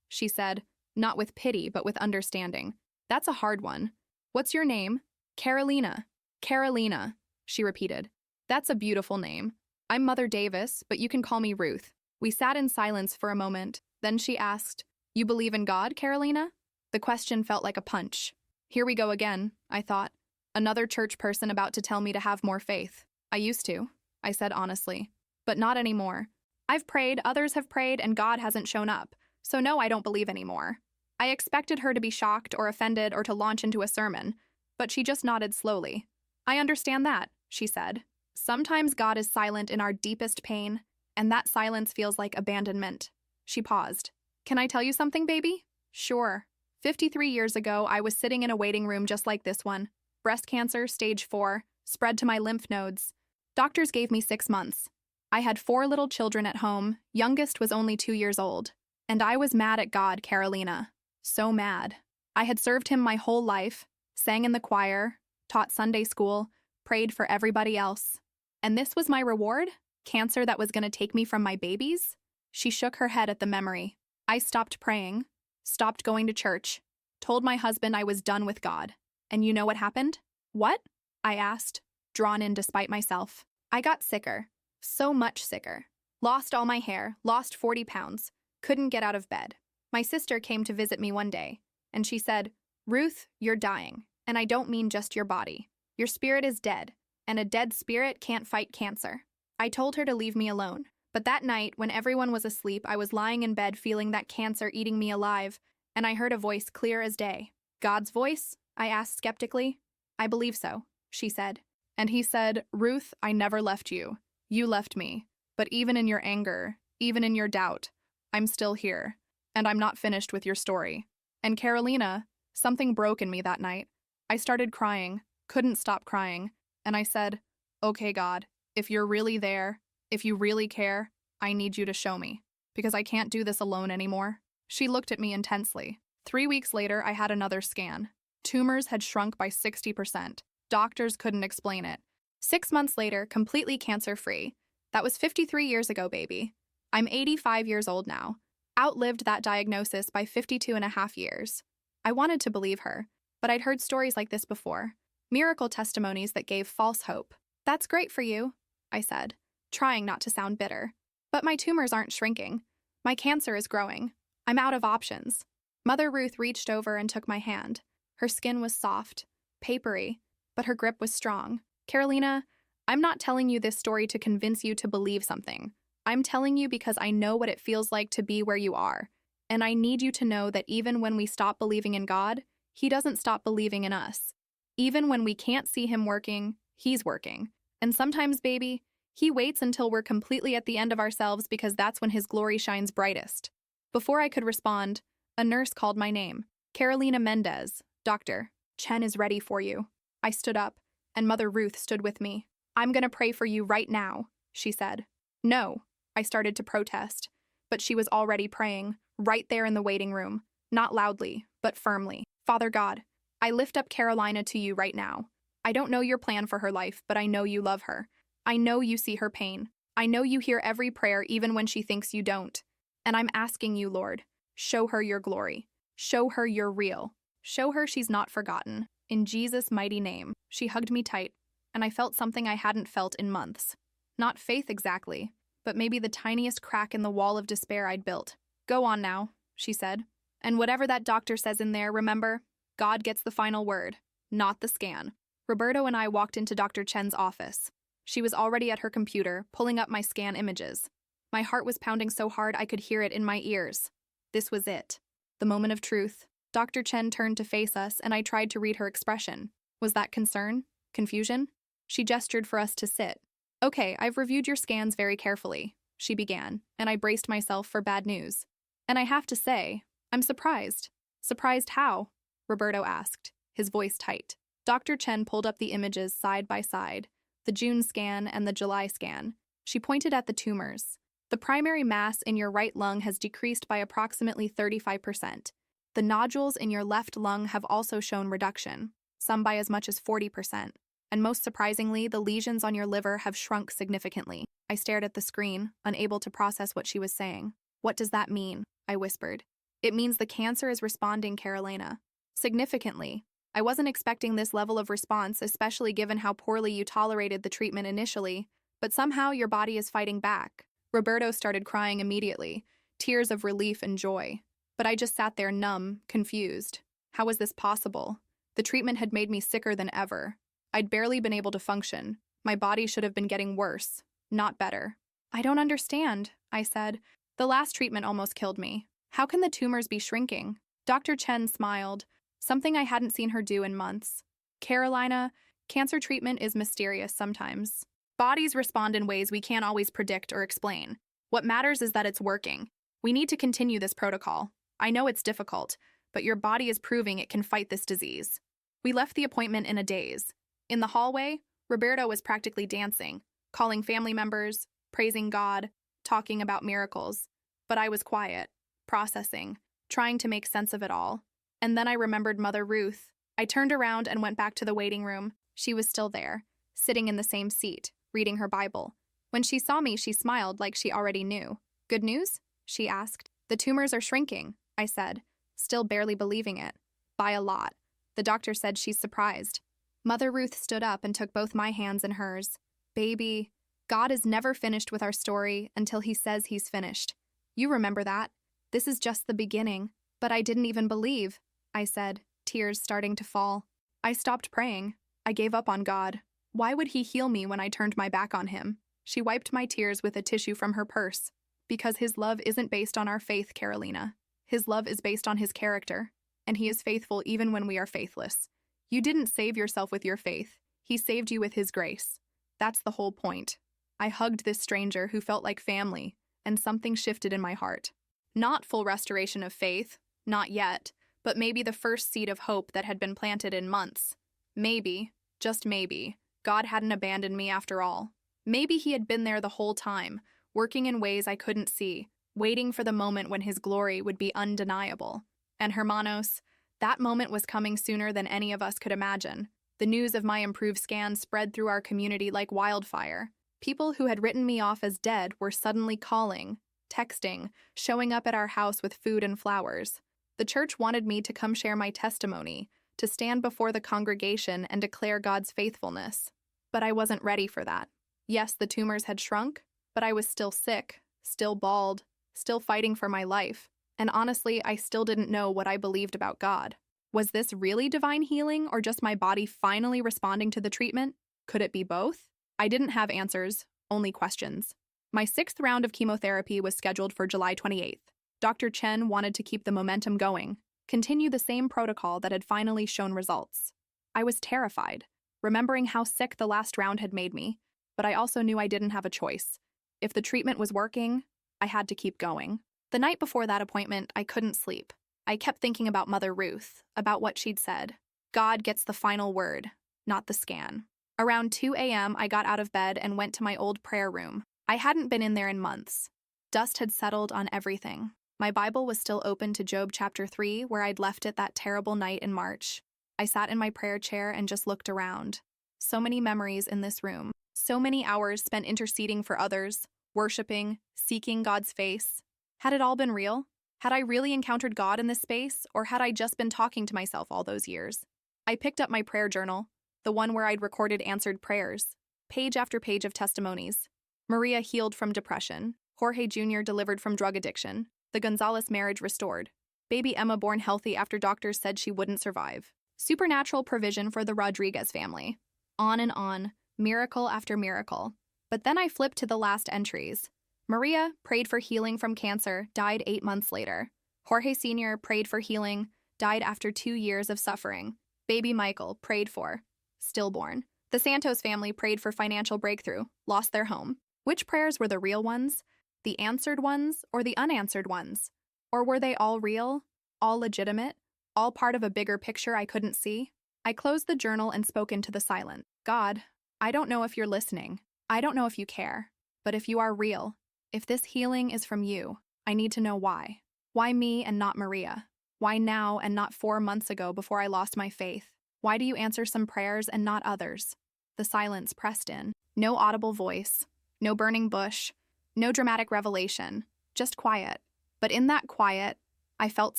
She said, not with pity, but with understanding. "That's a hard one. What's your name?" "Carolina." "Carolina," she repeated. "That's a beautiful name. I'm Mother Davis, but you can call me Ruth." We sat in silence for a moment. Then she asked, "You believe in God, Carolina?" The question felt like a punch. Here we go again, I thought. Another church person about to tell me to have more faith. "I used to," I said honestly. "But not anymore. I've prayed, others have prayed, and God hasn't shown up. So no, I don't believe anymore." I expected her to be shocked or offended or to launch into a sermon, but she just nodded slowly. "I understand that," she said. "Sometimes God is silent in our deepest pain, and that silence feels like abandonment." She paused. "Can I tell you something, baby?" "Sure." 53 years ago, I was sitting in a waiting room just like this one. Breast cancer, stage 4, spread to my lymph nodes. Doctors gave me 6 months. I had 4 little children at home, youngest was only 2 years old. And I was mad at God, Carolina. So mad. I had served him my whole life, sang in the choir, taught Sunday school, prayed for everybody else. And this was my reward? Cancer that was going to take me from my babies? She shook her head at the memory. I stopped praying, stopped going to church, told my husband I was done with God. And you know what happened? "What?" I asked, drawn in despite myself. I got sicker. So much sicker. Lost all my hair, lost 40 pounds, couldn't get out of bed. My sister came to visit me one day, and she said, "Ruth, you're dying, and I don't mean just your body. Your spirit is dead, and a dead spirit can't fight cancer." I told her to leave me alone, but that night, when everyone was asleep, I was lying in bed feeling that cancer eating me alive, and I heard a voice clear as day. "God's voice?" I asked skeptically. "I believe so," she said. And he said, "Ruth, I never left you. You left me. But even in your anger, even in your doubt, I'm still here, and I'm not finished with your story." And Carolina, something broke in me that night. I started crying, couldn't stop crying, and I said, "Okay, God, if you're really there, if you really care, I need you to show me, because I can't do this alone anymore." She looked at me intensely. 3 weeks later, I had another scan. Tumors had shrunk by 60%. Doctors couldn't explain it. 6 months later, completely cancer-free. That was 53 years ago, baby. I'm 85 years old now. Outlived that diagnosis by 52 and a half years. I wanted to believe her, but I'd heard stories like this before. Miracle testimonies that gave false hope. "That's great for you," I said, trying not to sound bitter. "But my tumors aren't shrinking. My cancer is growing. I'm out of options." Mother Ruth reached over and took my hand. Her skin was soft, papery, but her grip was strong. "Carolina, I'm not telling you this story to convince you to believe something. I'm telling you because I know what it feels like to be where you are. And I need you to know that even when we stop believing in God, He doesn't stop believing in us. Even when we can't see Him working, He's working. And sometimes, baby, He waits until we're completely at the end of ourselves because that's when His glory shines brightest." Before I could respond, a nurse called my name. "Carolina Mendez, doctor. Chen is ready for you." I stood up, and Mother Ruth stood with me. "I'm going to pray for you right now," she said. "No," I started to protest, but she was already praying, right there in the waiting room, not loudly, but firmly. "Father God, I lift up Carolina to you right now. I don't know your plan for her life, but I know you love her. I know you see her pain. I know you hear every prayer even when she thinks you don't. And I'm asking you, Lord, show her your glory. Show her you're real. Show her she's not forgotten. In Jesus' mighty name." She hugged me tight, and I felt something I hadn't felt in months. Not faith exactly, but maybe the tiniest crack in the wall of despair I'd built. "Go on now," she said. "And whatever that doctor says in there, remember, God gets the final word, not the scan. Roberto and I walked into Dr. Chen's office. She was already at her computer, pulling up my scan images. My heart was pounding so hard I could hear it in my ears. This was it. The moment of truth. Dr. Chen turned to face us, and I tried to read her expression. Was that concern? Confusion? She gestured for us to sit. Okay, I've reviewed your scans very carefully, she began, and I braced myself for bad news. And I have to say, I'm surprised. Surprised how? Roberto asked, his voice tight. Dr. Chen pulled up the images side by side, the June scan and the July scan. She pointed at the tumors. The primary mass in your right lung has decreased by approximately 35%. The nodules in your left lung have also shown reduction, some by as much as 40%. And most surprisingly, the lesions on your liver have shrunk significantly. I stared at the screen, unable to process what she was saying. What does that mean? I whispered. It means the cancer is responding, Carolina. Significantly. I wasn't expecting this level of response, especially given how poorly you tolerated the treatment initially, but somehow your body is fighting back. Roberto started crying immediately, tears of relief and joy. But I just sat there numb, confused. How was this possible? The treatment had made me sicker than ever. I'd barely been able to function. My body should have been getting worse, not better. I don't understand, I said. The last treatment almost killed me. How can the tumors be shrinking? Dr. Chen smiled, something I hadn't seen her do in months. Carolina, cancer treatment is mysterious sometimes. Bodies respond in ways we can't always predict or explain. What matters is that it's working. We need to continue this protocol. I know it's difficult, but your body is proving it can fight this disease. We left the appointment in a daze. In the hallway, Roberto was practically dancing, calling family members, praising God, talking about miracles. But I was quiet, processing, trying to make sense of it all. And then I remembered Mother Ruth. I turned around and went back to the waiting room. She was still there, sitting in the same seat, reading her Bible. When she saw me, she smiled like she already knew. Good news? She asked. The tumors are shrinking, I said, still barely believing it. By a lot. The doctor said she's surprised. Mother Ruth stood up and took both my hands in hers. Baby, God is never finished with our story until he says he's finished. You remember that. This is just the beginning. But I didn't even believe, I said, tears starting to fall. I stopped praying. I gave up on God. Why would he heal me when I turned my back on him? She wiped my tears with a tissue from her purse. Because his love isn't based on our faith, Carolina. His love is based on his character. And he is faithful even when we are faithless. You didn't save yourself with your faith. He saved you with his grace. That's the whole point. I hugged this stranger who felt like family, and something shifted in my heart. Not full restoration of faith, not yet, but maybe the first seed of hope that had been planted in months. Maybe, just maybe, God hadn't abandoned me after all. Maybe he had been there the whole time, working in ways I couldn't see, waiting for the moment when his glory would be undeniable. And Hermanos, that moment was coming sooner than any of us could imagine. The news of my improved scan spread through our community like wildfire. People who had written me off as dead were suddenly calling, texting, showing up at our house with food and flowers. The church wanted me to come share my testimony, to stand before the congregation and declare God's faithfulness. But I wasn't ready for that. Yes, the tumors had shrunk, but I was still sick, still bald, still fighting for my life. And honestly, I still didn't know what I believed about God. Was this really divine healing or just my body finally responding to the treatment? Could it be both? I didn't have answers, only questions. My 6th round of chemotherapy was scheduled for July 28th. Dr. Chen wanted to keep the momentum going, continue the same protocol that had finally shown results. I was terrified, remembering how sick the last round had made me, but I also knew I didn't have a choice. If the treatment was working, I had to keep going. The night before that appointment, I couldn't sleep. I kept thinking about Mother Ruth, about what she'd said. God gets the final word, not the scan. Around 2 a.m., I got out of bed and went to my old prayer room. I hadn't been in there in months. Dust had settled on everything. My Bible was still open to Job chapter 3, where I'd left it that terrible night in March. I sat in my prayer chair and just looked around. So many memories in this room. So many hours spent interceding for others, worshiping, seeking God's face. Had it all been real? Had I really encountered God in this space, or had I just been talking to myself all those years? I picked up my prayer journal, the one where I'd recorded answered prayers, page after page of testimonies. Maria healed from depression, Jorge Jr. delivered from drug addiction, the Gonzalez marriage restored. Baby Emma born healthy after doctors said she wouldn't survive. Supernatural provision for the Rodriguez family. On and on, miracle after miracle. But then I flipped to the last entries. Maria prayed for healing from cancer, died 8 months later. Jorge Sr. prayed for healing, died after 2 years of suffering. Baby Michael prayed for, stillborn. The Santos family prayed for financial breakthrough, lost their home. Which prayers were the real ones? The answered ones or the unanswered ones? Or were they all real, all legitimate, all part of a bigger picture I couldn't see? I closed the journal and spoke into the silence. God, I don't know if you're listening. I don't know if you care. But if you are real, if this healing is from you, I need to know why. Why me and not Maria? Why now and not 4 months ago before I lost my faith? Why do you answer some prayers and not others? The silence pressed in. No audible voice, no burning bush, no dramatic revelation, just quiet. But in that quiet, I felt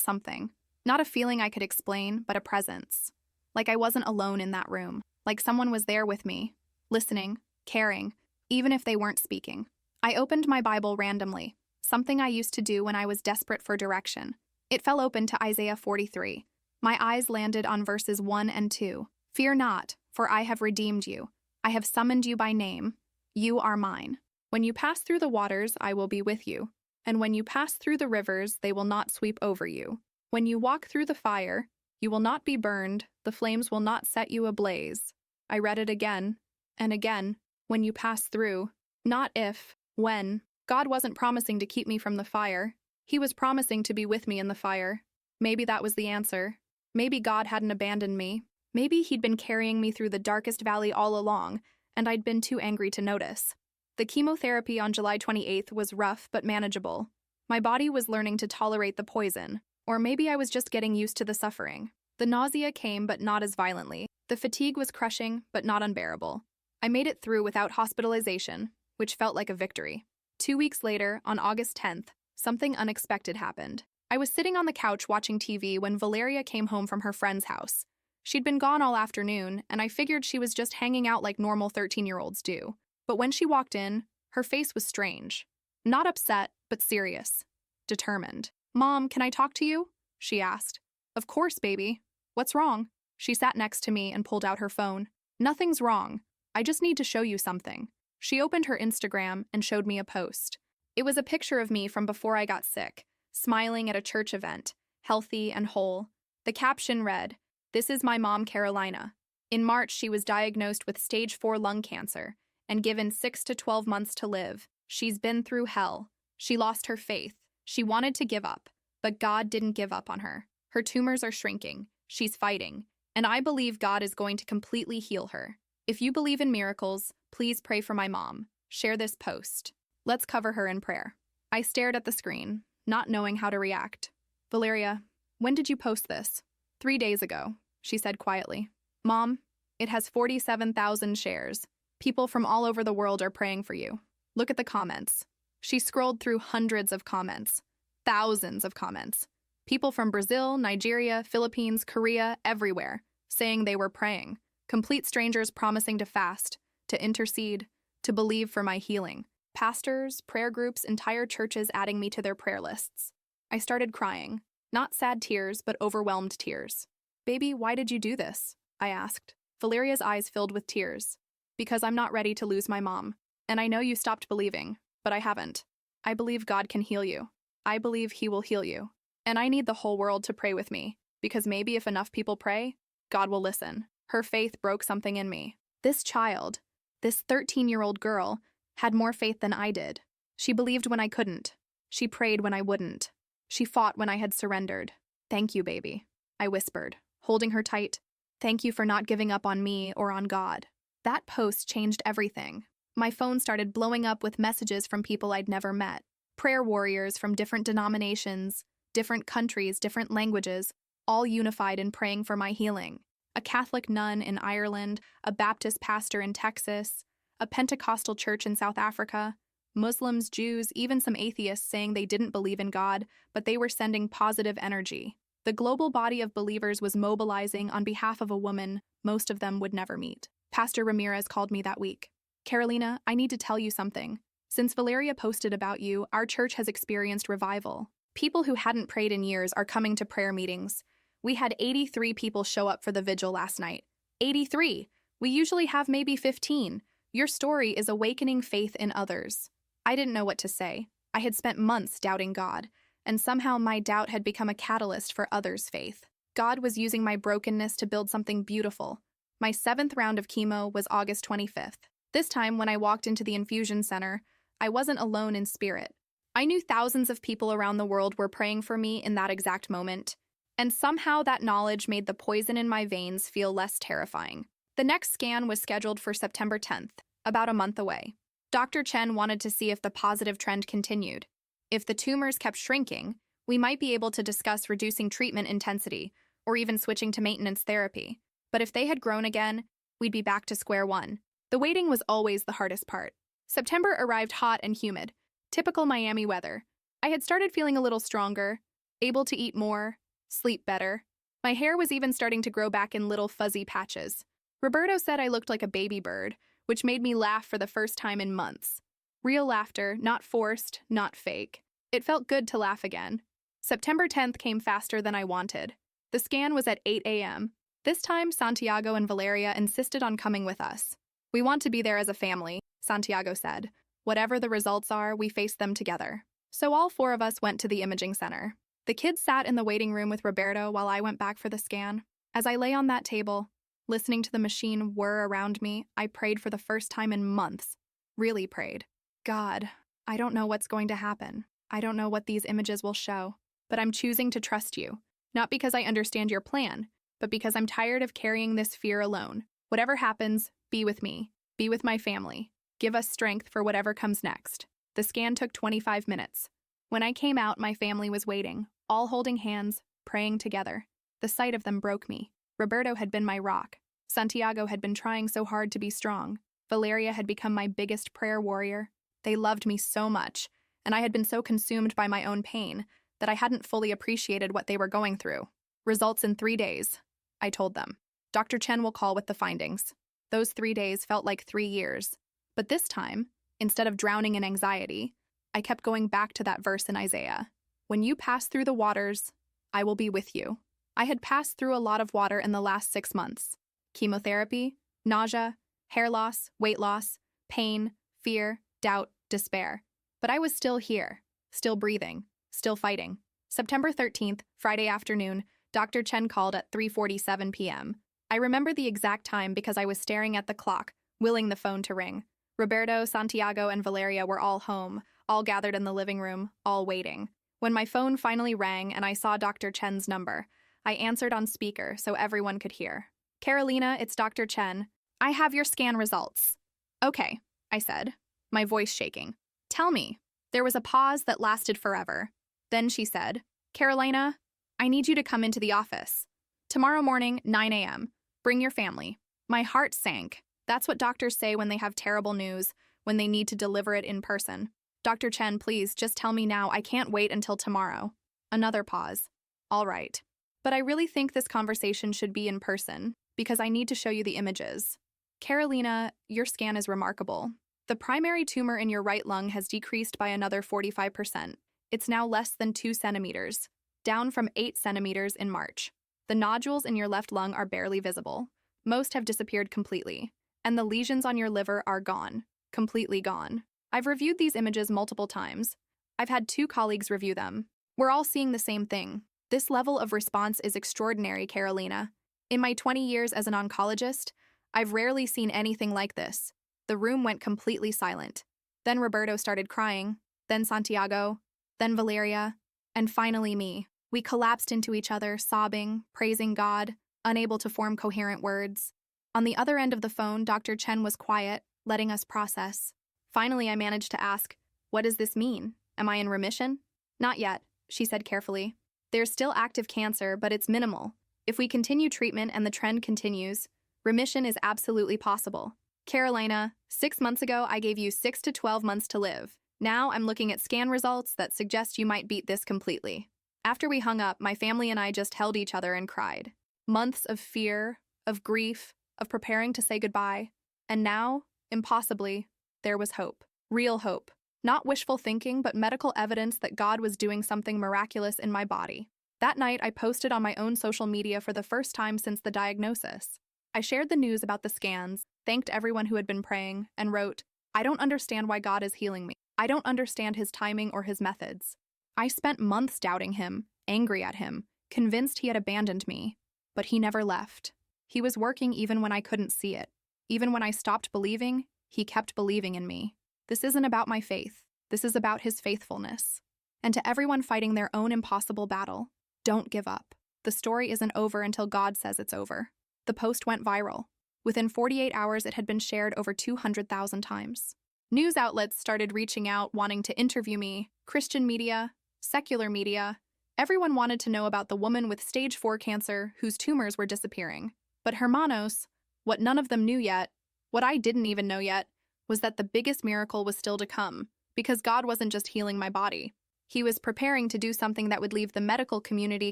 something. Not a feeling I could explain, but a presence. Like I wasn't alone in that room. Like someone was there with me, listening, caring, even if they weren't speaking. I opened my Bible randomly, something I used to do when I was desperate for direction. It fell open to Isaiah 43. My eyes landed on verses 1 and 2. Fear not, for I have redeemed you. I have summoned you by name. You are mine. When you pass through the waters, I will be with you. And when you pass through the rivers, they will not sweep over you. When you walk through the fire, you will not be burned, the flames will not set you ablaze. I read it again and again. When you pass through, not if, when. God wasn't promising to keep me from the fire. He was promising to be with me in the fire. Maybe that was the answer. Maybe God hadn't abandoned me. Maybe he'd been carrying me through the darkest valley all along, and I'd been too angry to notice. The chemotherapy on July 28th was rough but manageable. My body was learning to tolerate the poison, or maybe I was just getting used to the suffering. The nausea came, but not as violently. The fatigue was crushing, but not unbearable. I made it through without hospitalization, which felt like a victory. 2 weeks later, on August 10th, something unexpected happened. I was sitting on the couch watching TV when Valeria came home from her friend's house. She'd been gone all afternoon, and I figured she was just hanging out like normal 13-year-olds do. But when she walked in, her face was strange. Not upset, but serious. Determined. "Mom, can I talk to you?" she asked. "Of course, baby. What's wrong?" She sat next to me and pulled out her phone. "Nothing's wrong. I just need to show you something." She opened her Instagram and showed me a post. It was a picture of me from before I got sick, smiling at a church event, healthy and whole. The caption read, "This is my mom, Carolina. In March, she was diagnosed with stage 4 lung cancer and given 6 to 12 months to live. She's been through hell. She lost her faith. She wanted to give up, but God didn't give up on her. Her tumors are shrinking. She's fighting, and I believe God is going to completely heal her. If you believe in miracles, please pray for my mom. Share this post. Let's cover her in prayer." I stared at the screen, not knowing how to react. "Valeria, when did you post this?" 3 days ago, she said quietly. "Mom, it has 47,000 shares. People from all over the world are praying for you. Look at the comments." She scrolled through hundreds of comments, thousands of comments. People from Brazil, Nigeria, Philippines, Korea, everywhere, saying they were praying. Complete strangers promising to fast, to intercede, to believe for my healing. Pastors, prayer groups, entire churches adding me to their prayer lists. I started crying. Not sad tears, but overwhelmed tears. "Baby, why did you do this?" I asked. Valeria's eyes filled with tears. "Because I'm not ready to lose my mom. And I know you stopped believing, but I haven't. I believe God can heal you. I believe he will heal you. And I need the whole world to pray with me, because maybe if enough people pray, God will listen." Her faith broke something in me. This child, this 13-year-old girl, had more faith than I did. She believed when I couldn't. She prayed when I wouldn't. She fought when I had surrendered. "Thank you, baby," I whispered, holding her tight. "Thank you for not giving up on me or on God." That post changed everything. My phone started blowing up with messages from people I'd never met. Prayer warriors from different denominations, different countries, different languages, all unified in praying for my healing. A Catholic nun in Ireland, a Baptist pastor in Texas, a Pentecostal church in South Africa, Muslims, Jews, even some atheists saying they didn't believe in God, but they were sending positive energy. The global body of believers was mobilizing on behalf of a woman most of them would never meet. Pastor Ramirez called me that week. "Carolina, I need to tell you something. Since Valeria posted about you, our church has experienced revival. People who hadn't prayed in years are coming to prayer meetings. We had 83 people show up for the vigil last night. 83! We usually have maybe 15. Your story is awakening faith in others. I didn't know what to say. I had spent months doubting God, and somehow my doubt had become a catalyst for others' faith. God was using my brokenness to build something beautiful. My 7th round of chemo was August 25th. This time, when I walked into the infusion center, I wasn't alone in spirit. I knew thousands of people around the world were praying for me in that exact moment, and somehow that knowledge made the poison in my veins feel less terrifying. The next scan was scheduled for September 10th, about a month away. Dr. Chen wanted to see if the positive trend continued. If the tumors kept shrinking, we might be able to discuss reducing treatment intensity or even switching to maintenance therapy. But if they had grown again, we'd be back to square one. The waiting was always the hardest part. September arrived hot and humid, typical Miami weather. I had started feeling a little stronger, able to eat more, sleep better. My hair was even starting to grow back in little fuzzy patches. Roberto said I looked like a baby bird, which made me laugh for the first time in months. Real laughter, not forced, not fake. It felt good to laugh again. September 10th came faster than I wanted. The scan was at 8 a.m. This time, Santiago and Valeria insisted on coming with us. We want to be there as a family, Santiago said. Whatever the results are, we face them together. So all 4 of us went to the imaging center. The kids sat in the waiting room with Roberto while I went back for the scan. As I lay on that table, listening to the machine whir around me, I prayed for the first time in months. Really prayed. God, I don't know what's going to happen. I don't know what these images will show. But I'm choosing to trust you. Not because I understand your plan, but because I'm tired of carrying this fear alone. Whatever happens, be with me. Be with my family. Give us strength for whatever comes next. The scan took 25 minutes. When I came out, my family was waiting, all holding hands, praying together. The sight of them broke me. Roberto had been my rock. Santiago had been trying so hard to be strong. Valeria had become my biggest prayer warrior. They loved me so much, and I had been so consumed by my own pain that I hadn't fully appreciated what they were going through. Results in 3 days, I told them. Dr. Chen will call with the findings. Those 3 days felt like 3 years. But this time, instead of drowning in anxiety, I kept going back to that verse in Isaiah. When you pass through the waters, I will be with you. I had passed through a lot of water in the last 6 months. Chemotherapy, nausea, hair loss, weight loss, pain, fear, doubt, despair. But I was still here, still breathing, still fighting. September 13th, Friday afternoon, Dr. Chen called at 3:47 p.m. I remember the exact time because I was staring at the clock, willing the phone to ring. Roberto, Santiago, and Valeria were all home, all gathered in the living room, all waiting. When my phone finally rang and I saw Dr. Chen's number, I answered on speaker so everyone could hear. Carolina, it's Dr. Chen. I have your scan results. Okay, I said, my voice shaking. Tell me. There was a pause that lasted forever. Then she said, Carolina, I need you to come into the office. Tomorrow morning, 9 a.m. Bring your family. My heart sank. That's what doctors say when they have terrible news, when they need to deliver it in person. Dr. Chen, please, just tell me now. I can't wait until tomorrow. Another pause. All right. But I really think this conversation should be in person, because I need to show you the images. Carolina, your scan is remarkable. The primary tumor in your right lung has decreased by another 45%. It's now less than 2 centimeters, down from 8 centimeters in March. The nodules in your left lung are barely visible. Most have disappeared completely. And the lesions on your liver are gone, completely gone. I've reviewed these images multiple times. I've had 2 colleagues review them. We're all seeing the same thing. This level of response is extraordinary, Carolina. In my 20 years as an oncologist, I've rarely seen anything like this. The room went completely silent. Then Roberto started crying, then Santiago, then Valeria, and finally me. We collapsed into each other, sobbing, praising God, unable to form coherent words. On the other end of the phone, Dr. Chen was quiet, letting us process. Finally, I managed to ask, what does this mean? Am I in remission? Not yet, she said carefully. There's still active cancer, but it's minimal. If we continue treatment and the trend continues, remission is absolutely possible. Carolina, 6 months ago, I gave you 6 to 12 months to live. Now I'm looking at scan results that suggest you might beat this completely. After we hung up, my family and I just held each other and cried. Months of fear, of grief, of preparing to say goodbye. And now, impossibly, there was hope. Real hope. Not wishful thinking, but medical evidence that God was doing something miraculous in my body. That night, I posted on my own social media for the first time since the diagnosis. I shared the news about the scans, thanked everyone who had been praying, and wrote, "I don't understand why God is healing me. I don't understand his timing or his methods." I spent months doubting him, angry at him, convinced he had abandoned me. But he never left. He was working even when I couldn't see it. Even when I stopped believing, he kept believing in me. This isn't about my faith. This is about his faithfulness. And to everyone fighting their own impossible battle, don't give up. The story isn't over until God says it's over. The post went viral. Within 48 hours, it had been shared over 200,000 times. News outlets started reaching out, wanting to interview me. Christian media, secular media. Everyone wanted to know about the woman with stage 4 cancer whose tumors were disappearing. But Hermanos, what none of them knew yet, what I didn't even know yet, was that the biggest miracle was still to come, because God wasn't just healing my body. He was preparing to do something that would leave the medical community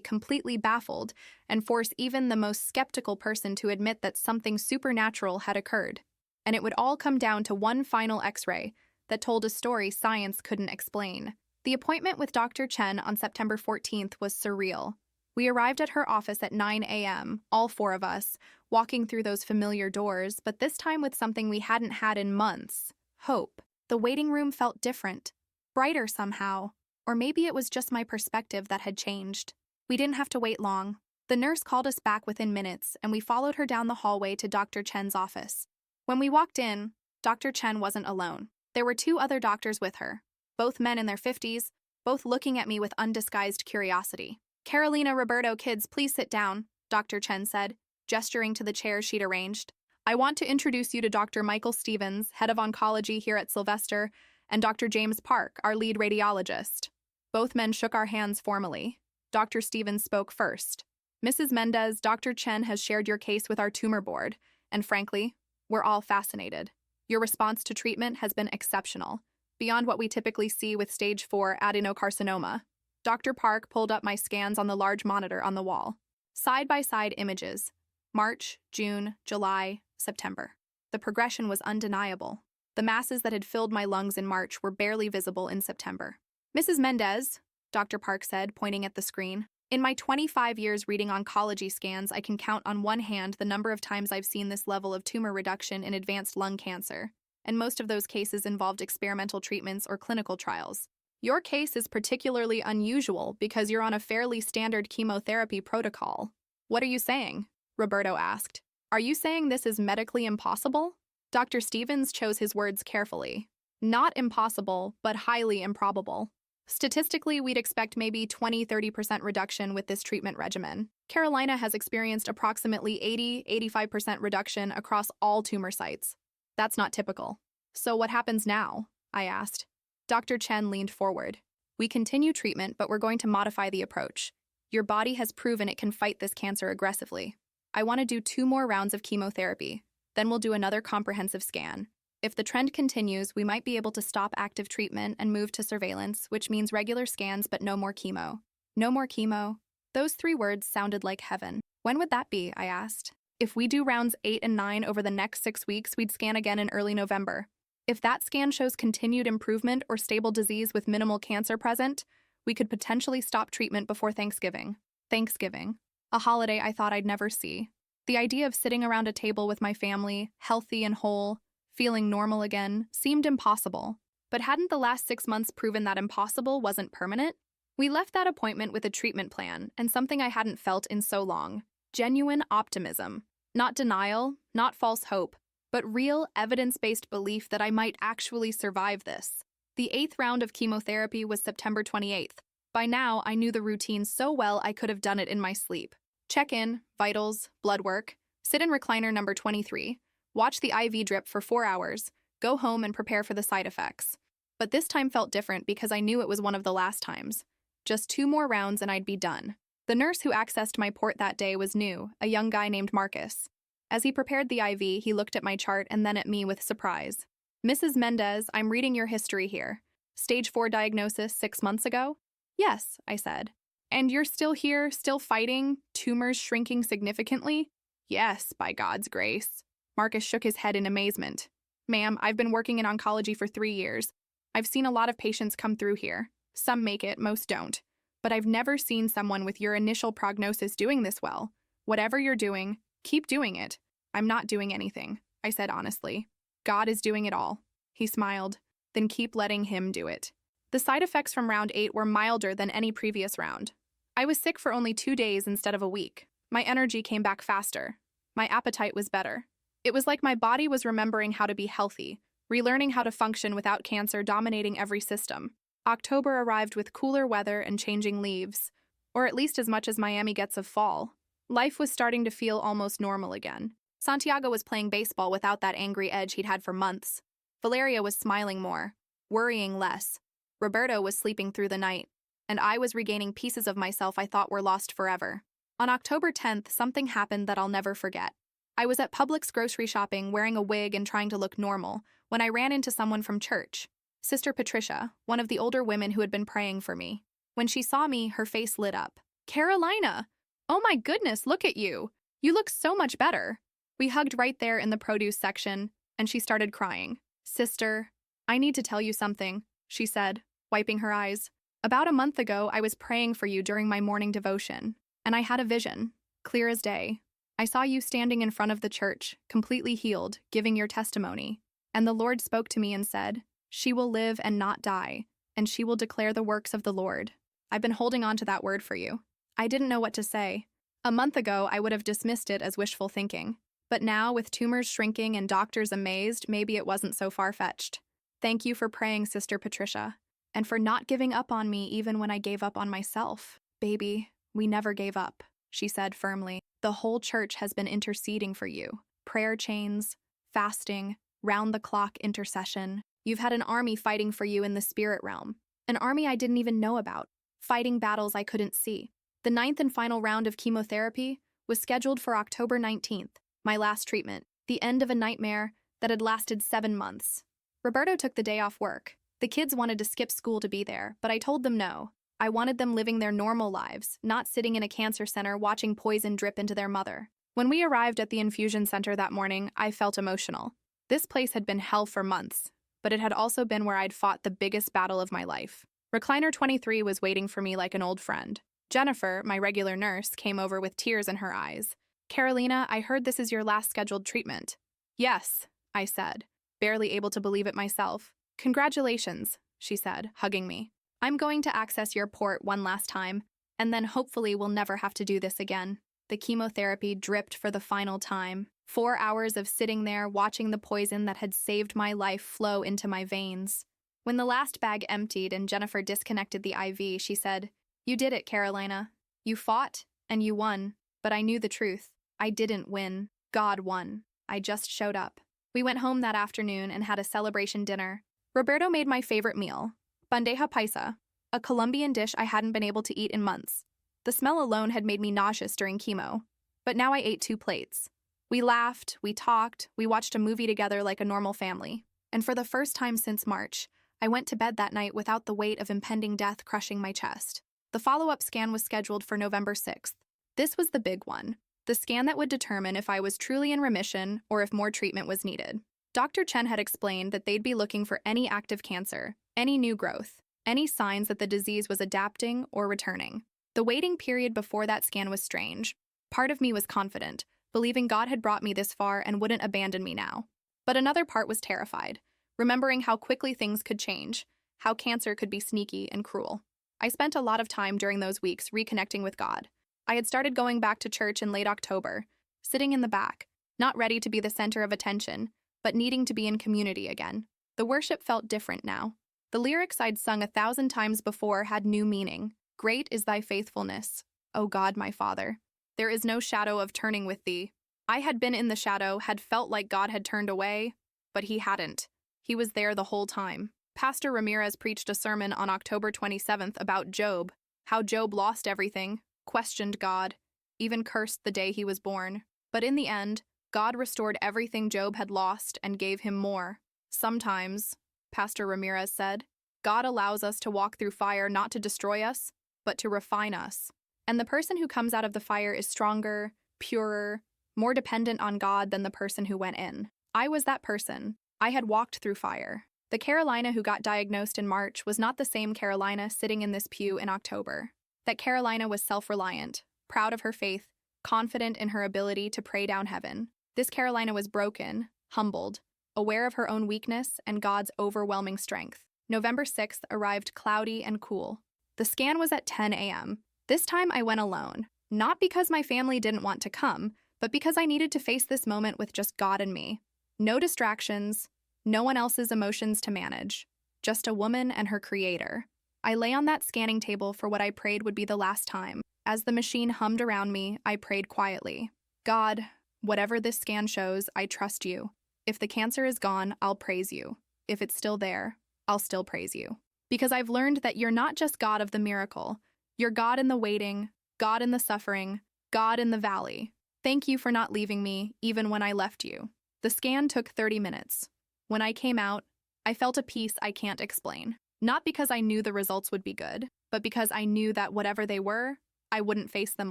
completely baffled and force even the most skeptical person to admit that something supernatural had occurred. And it would all come down to one final X-ray that told a story science couldn't explain. The appointment with Dr. Chen on September 14th was surreal. We arrived at her office at 9 a.m., all 4 of us, walking through those familiar doors, but this time with something we hadn't had in months: hope. The waiting room felt different, brighter somehow. Or maybe it was just my perspective that had changed. We didn't have to wait long. The nurse called us back within minutes, and we followed her down the hallway to Dr. Chen's office. When we walked in, Dr. Chen wasn't alone. There were 2 other doctors with her, both men in their 50s, both looking at me with undisguised curiosity. "Carolina, Roberto, kids, please sit down," Dr. Chen said, gesturing to the chairs she'd arranged. "I want to introduce you to Dr. Michael Stevens, head of oncology here at Sylvester, and Dr. James Park, our lead radiologist." Both men shook our hands formally. Dr. Stevens spoke first. "Mrs. Mendez, Dr. Chen has shared your case with our tumor board, and frankly, we're all fascinated. Your response to treatment has been exceptional, beyond what we typically see with stage 4 adenocarcinoma." Dr. Park pulled up my scans on the large monitor on the wall. Side-by-side images. March, June, July, September. The progression was undeniable. The masses that had filled my lungs in March were barely visible in September. "Mrs. Mendez," Dr. Park said, pointing at the screen, "in my 25 years reading oncology scans, I can count on one hand the number of times I've seen this level of tumor reduction in advanced lung cancer, and most of those cases involved experimental treatments or clinical trials. Your case is particularly unusual because you're on a fairly standard chemotherapy protocol." "What are you saying?" Roberto asked. "Are you saying this is medically impossible?" Dr. Stevens chose his words carefully. "Not impossible, but highly improbable. Statistically, we'd expect maybe 20–30% reduction with this treatment regimen. Carolina has experienced approximately 80–85% reduction across all tumor sites. That's not typical." "So what happens now?" I asked. Dr. Chen leaned forward. "We continue treatment, but we're going to modify the approach. Your body has proven it can fight this cancer aggressively. I want to do 2 more rounds of chemotherapy. Then we'll do another comprehensive scan. If the trend continues, we might be able to stop active treatment and move to surveillance, which means regular scans but no more chemo." No more chemo. Those 3 words sounded like heaven. "When would that be?" I asked. "If we do rounds 8 and 9 over the next 6 weeks, we'd scan again in early November. If that scan shows continued improvement or stable disease with minimal cancer present, we could potentially stop treatment before Thanksgiving." Thanksgiving. A holiday I thought I'd never see. The idea of sitting around a table with my family, healthy and whole, feeling normal again, seemed impossible. But hadn't the last 6 months proven that impossible wasn't permanent? We left that appointment with a treatment plan and something I hadn't felt in so long: genuine optimism. Not denial, not false hope, but real evidence-based belief that I might actually survive this. The 8th round of chemotherapy was September 28th. By now, I knew the routine so well I could have done it in my sleep. Check in, vitals, blood work, sit in recliner number 23, watch the IV drip for 4 hours, go home and prepare for the side effects. But this time felt different because I knew it was one of the last times. Just 2 more rounds and I'd be done. The nurse who accessed my port that day was new, a young guy named Marcus. As he prepared the IV, he looked at my chart and then at me with surprise. "Mrs. Mendez, I'm reading your history here. Stage 4 diagnosis 6 months ago?" "Yes," I said. "And you're still here, still fighting, tumors shrinking significantly?" "Yes, by God's grace." Marcus shook his head in amazement. "Ma'am, I've been working in oncology for 3 years. I've seen a lot of patients come through here. Some make it, most don't. But I've never seen someone with your initial prognosis doing this well. Whatever you're doing, keep doing it. I'm not doing anything, I said honestly. God is doing it all. He smiled. Then keep letting him do it. The side effects from round 8 were milder than any previous round. I was sick for only 2 days instead of a week. My energy came back faster. My appetite was better. It was like my body was remembering how to be healthy, relearning how to function without cancer dominating every system. October arrived with cooler weather and changing leaves, or at least as much as Miami gets of fall. Life was starting to feel almost normal again. Santiago was playing baseball without that angry edge he'd had for months. Valeria was smiling more, worrying less. Roberto was sleeping through the night, and I was regaining pieces of myself I thought were lost forever. On October 10th, something happened that I'll never forget. I was at Publix grocery shopping wearing a wig and trying to look normal when I ran into someone from church. Sister Patricia, one of the older women who had been praying for me. When she saw me, her face lit up. "Carolina! Oh my goodness, look at you! You look so much better!" We hugged right there in the produce section, and she started crying. "Sister, I need to tell you something," she said, wiping her eyes. "About a month ago, I was praying for you during my morning devotion, and I had a vision, clear as day. I saw you standing in front of the church, completely healed, giving your testimony. And the Lord spoke to me and said, 'She will live and not die, and she will declare the works of the Lord.' I've been holding on to that word for you." I didn't know what to say. A month ago, I would have dismissed it as wishful thinking. But now, with tumors shrinking and doctors amazed, maybe it wasn't so far-fetched. "Thank you for praying, Sister Patricia, and for not giving up on me even when I gave up on myself. Baby, we never gave up," she said firmly. "The whole church has been interceding for you. Prayer chains, fasting, round-the-clock intercession. You've had an army fighting for you in the spirit realm. An army I didn't even know about, fighting battles I couldn't see. The 9th and final round of chemotherapy was scheduled for October 19th, my last treatment, the end of a nightmare that had lasted 7 months. Roberto took the day off work. The kids wanted to skip school to be there, but I told them no. I wanted them living their normal lives, not sitting in a cancer center watching poison drip into their mother. When we arrived at the infusion center that morning, I felt emotional. This place had been hell for months, but it had also been where I'd fought the biggest battle of my life. Recliner 23 was waiting for me like an old friend. Jennifer, my regular nurse, came over with tears in her eyes. "Carolina, I heard this is your last scheduled treatment." "Yes," I said, barely able to believe it myself. "Congratulations," she said, hugging me. "I'm going to access your port one last time, and then hopefully we'll never have to do this again." The chemotherapy dripped for the final time. 4 hours of sitting there watching the poison that had saved my life flow into my veins. When the last bag emptied and Jennifer disconnected the IV, she said, "You did it, Carolina. You fought, and you won. But I knew the truth. I didn't win. God won. I just showed up." We went home that afternoon and had a celebration dinner. Roberto made my favorite meal, bandeja paisa, a Colombian dish I hadn't been able to eat in months. The smell alone had made me nauseous during chemo, but now I ate 2 plates. We laughed, we talked, we watched a movie together like a normal family. And for the first time since March, I went to bed that night without the weight of impending death crushing my chest. The follow-up scan was scheduled for November 6th. This was the big one, the scan that would determine if I was truly in remission or if more treatment was needed. Dr. Chen had explained that they'd be looking for any active cancer, any new growth, any signs that the disease was adapting or returning. The waiting period before that scan was strange. Part of me was confident, believing God had brought me this far and wouldn't abandon me now. But another part was terrified, remembering how quickly things could change, how cancer could be sneaky and cruel. I spent a lot of time during those weeks reconnecting with God. I had started going back to church in late October, sitting in the back, not ready to be the center of attention, but needing to be in community again. The worship felt different now. The lyrics I'd sung 1,000 times before had new meaning. "Great is thy faithfulness, O God my Father. There is no shadow of turning with thee." I had been in the shadow, had felt like God had turned away, but he hadn't. He was there the whole time. Pastor Ramirez preached a sermon on October 27th about Job, how Job lost everything, questioned God, even cursed the day he was born. But in the end, God restored everything Job had lost and gave him more. Sometimes, Pastor Ramirez said, God allows us to walk through fire not to destroy us, but to refine us. And the person who comes out of the fire is stronger, purer, more dependent on God than the person who went in. I was that person. I had walked through fire. The Carolina who got diagnosed in March was not the same Carolina sitting in this pew in October. That Carolina was self-reliant, proud of her faith, confident in her ability to pray down heaven. This Carolina was broken, humbled, aware of her own weakness and God's overwhelming strength. November 6th arrived cloudy and cool. The scan was at 10 a.m. This time I went alone, not because my family didn't want to come, but because I needed to face this moment with just God and me. No distractions, no one else's emotions to manage, just a woman and her creator. I lay on that scanning table for what I prayed would be the last time. As the machine hummed around me, I prayed quietly. God, whatever this scan shows, I trust you. If the cancer is gone, I'll praise you. If it's still there, I'll still praise you. Because I've learned that you're not just God of the miracle. You're God in the waiting, God in the suffering, God in the valley. Thank you for not leaving me, even when I left you. The scan took 30 minutes. When I came out, I felt a peace I can't explain. Not because I knew the results would be good, but because I knew that whatever they were, I wouldn't face them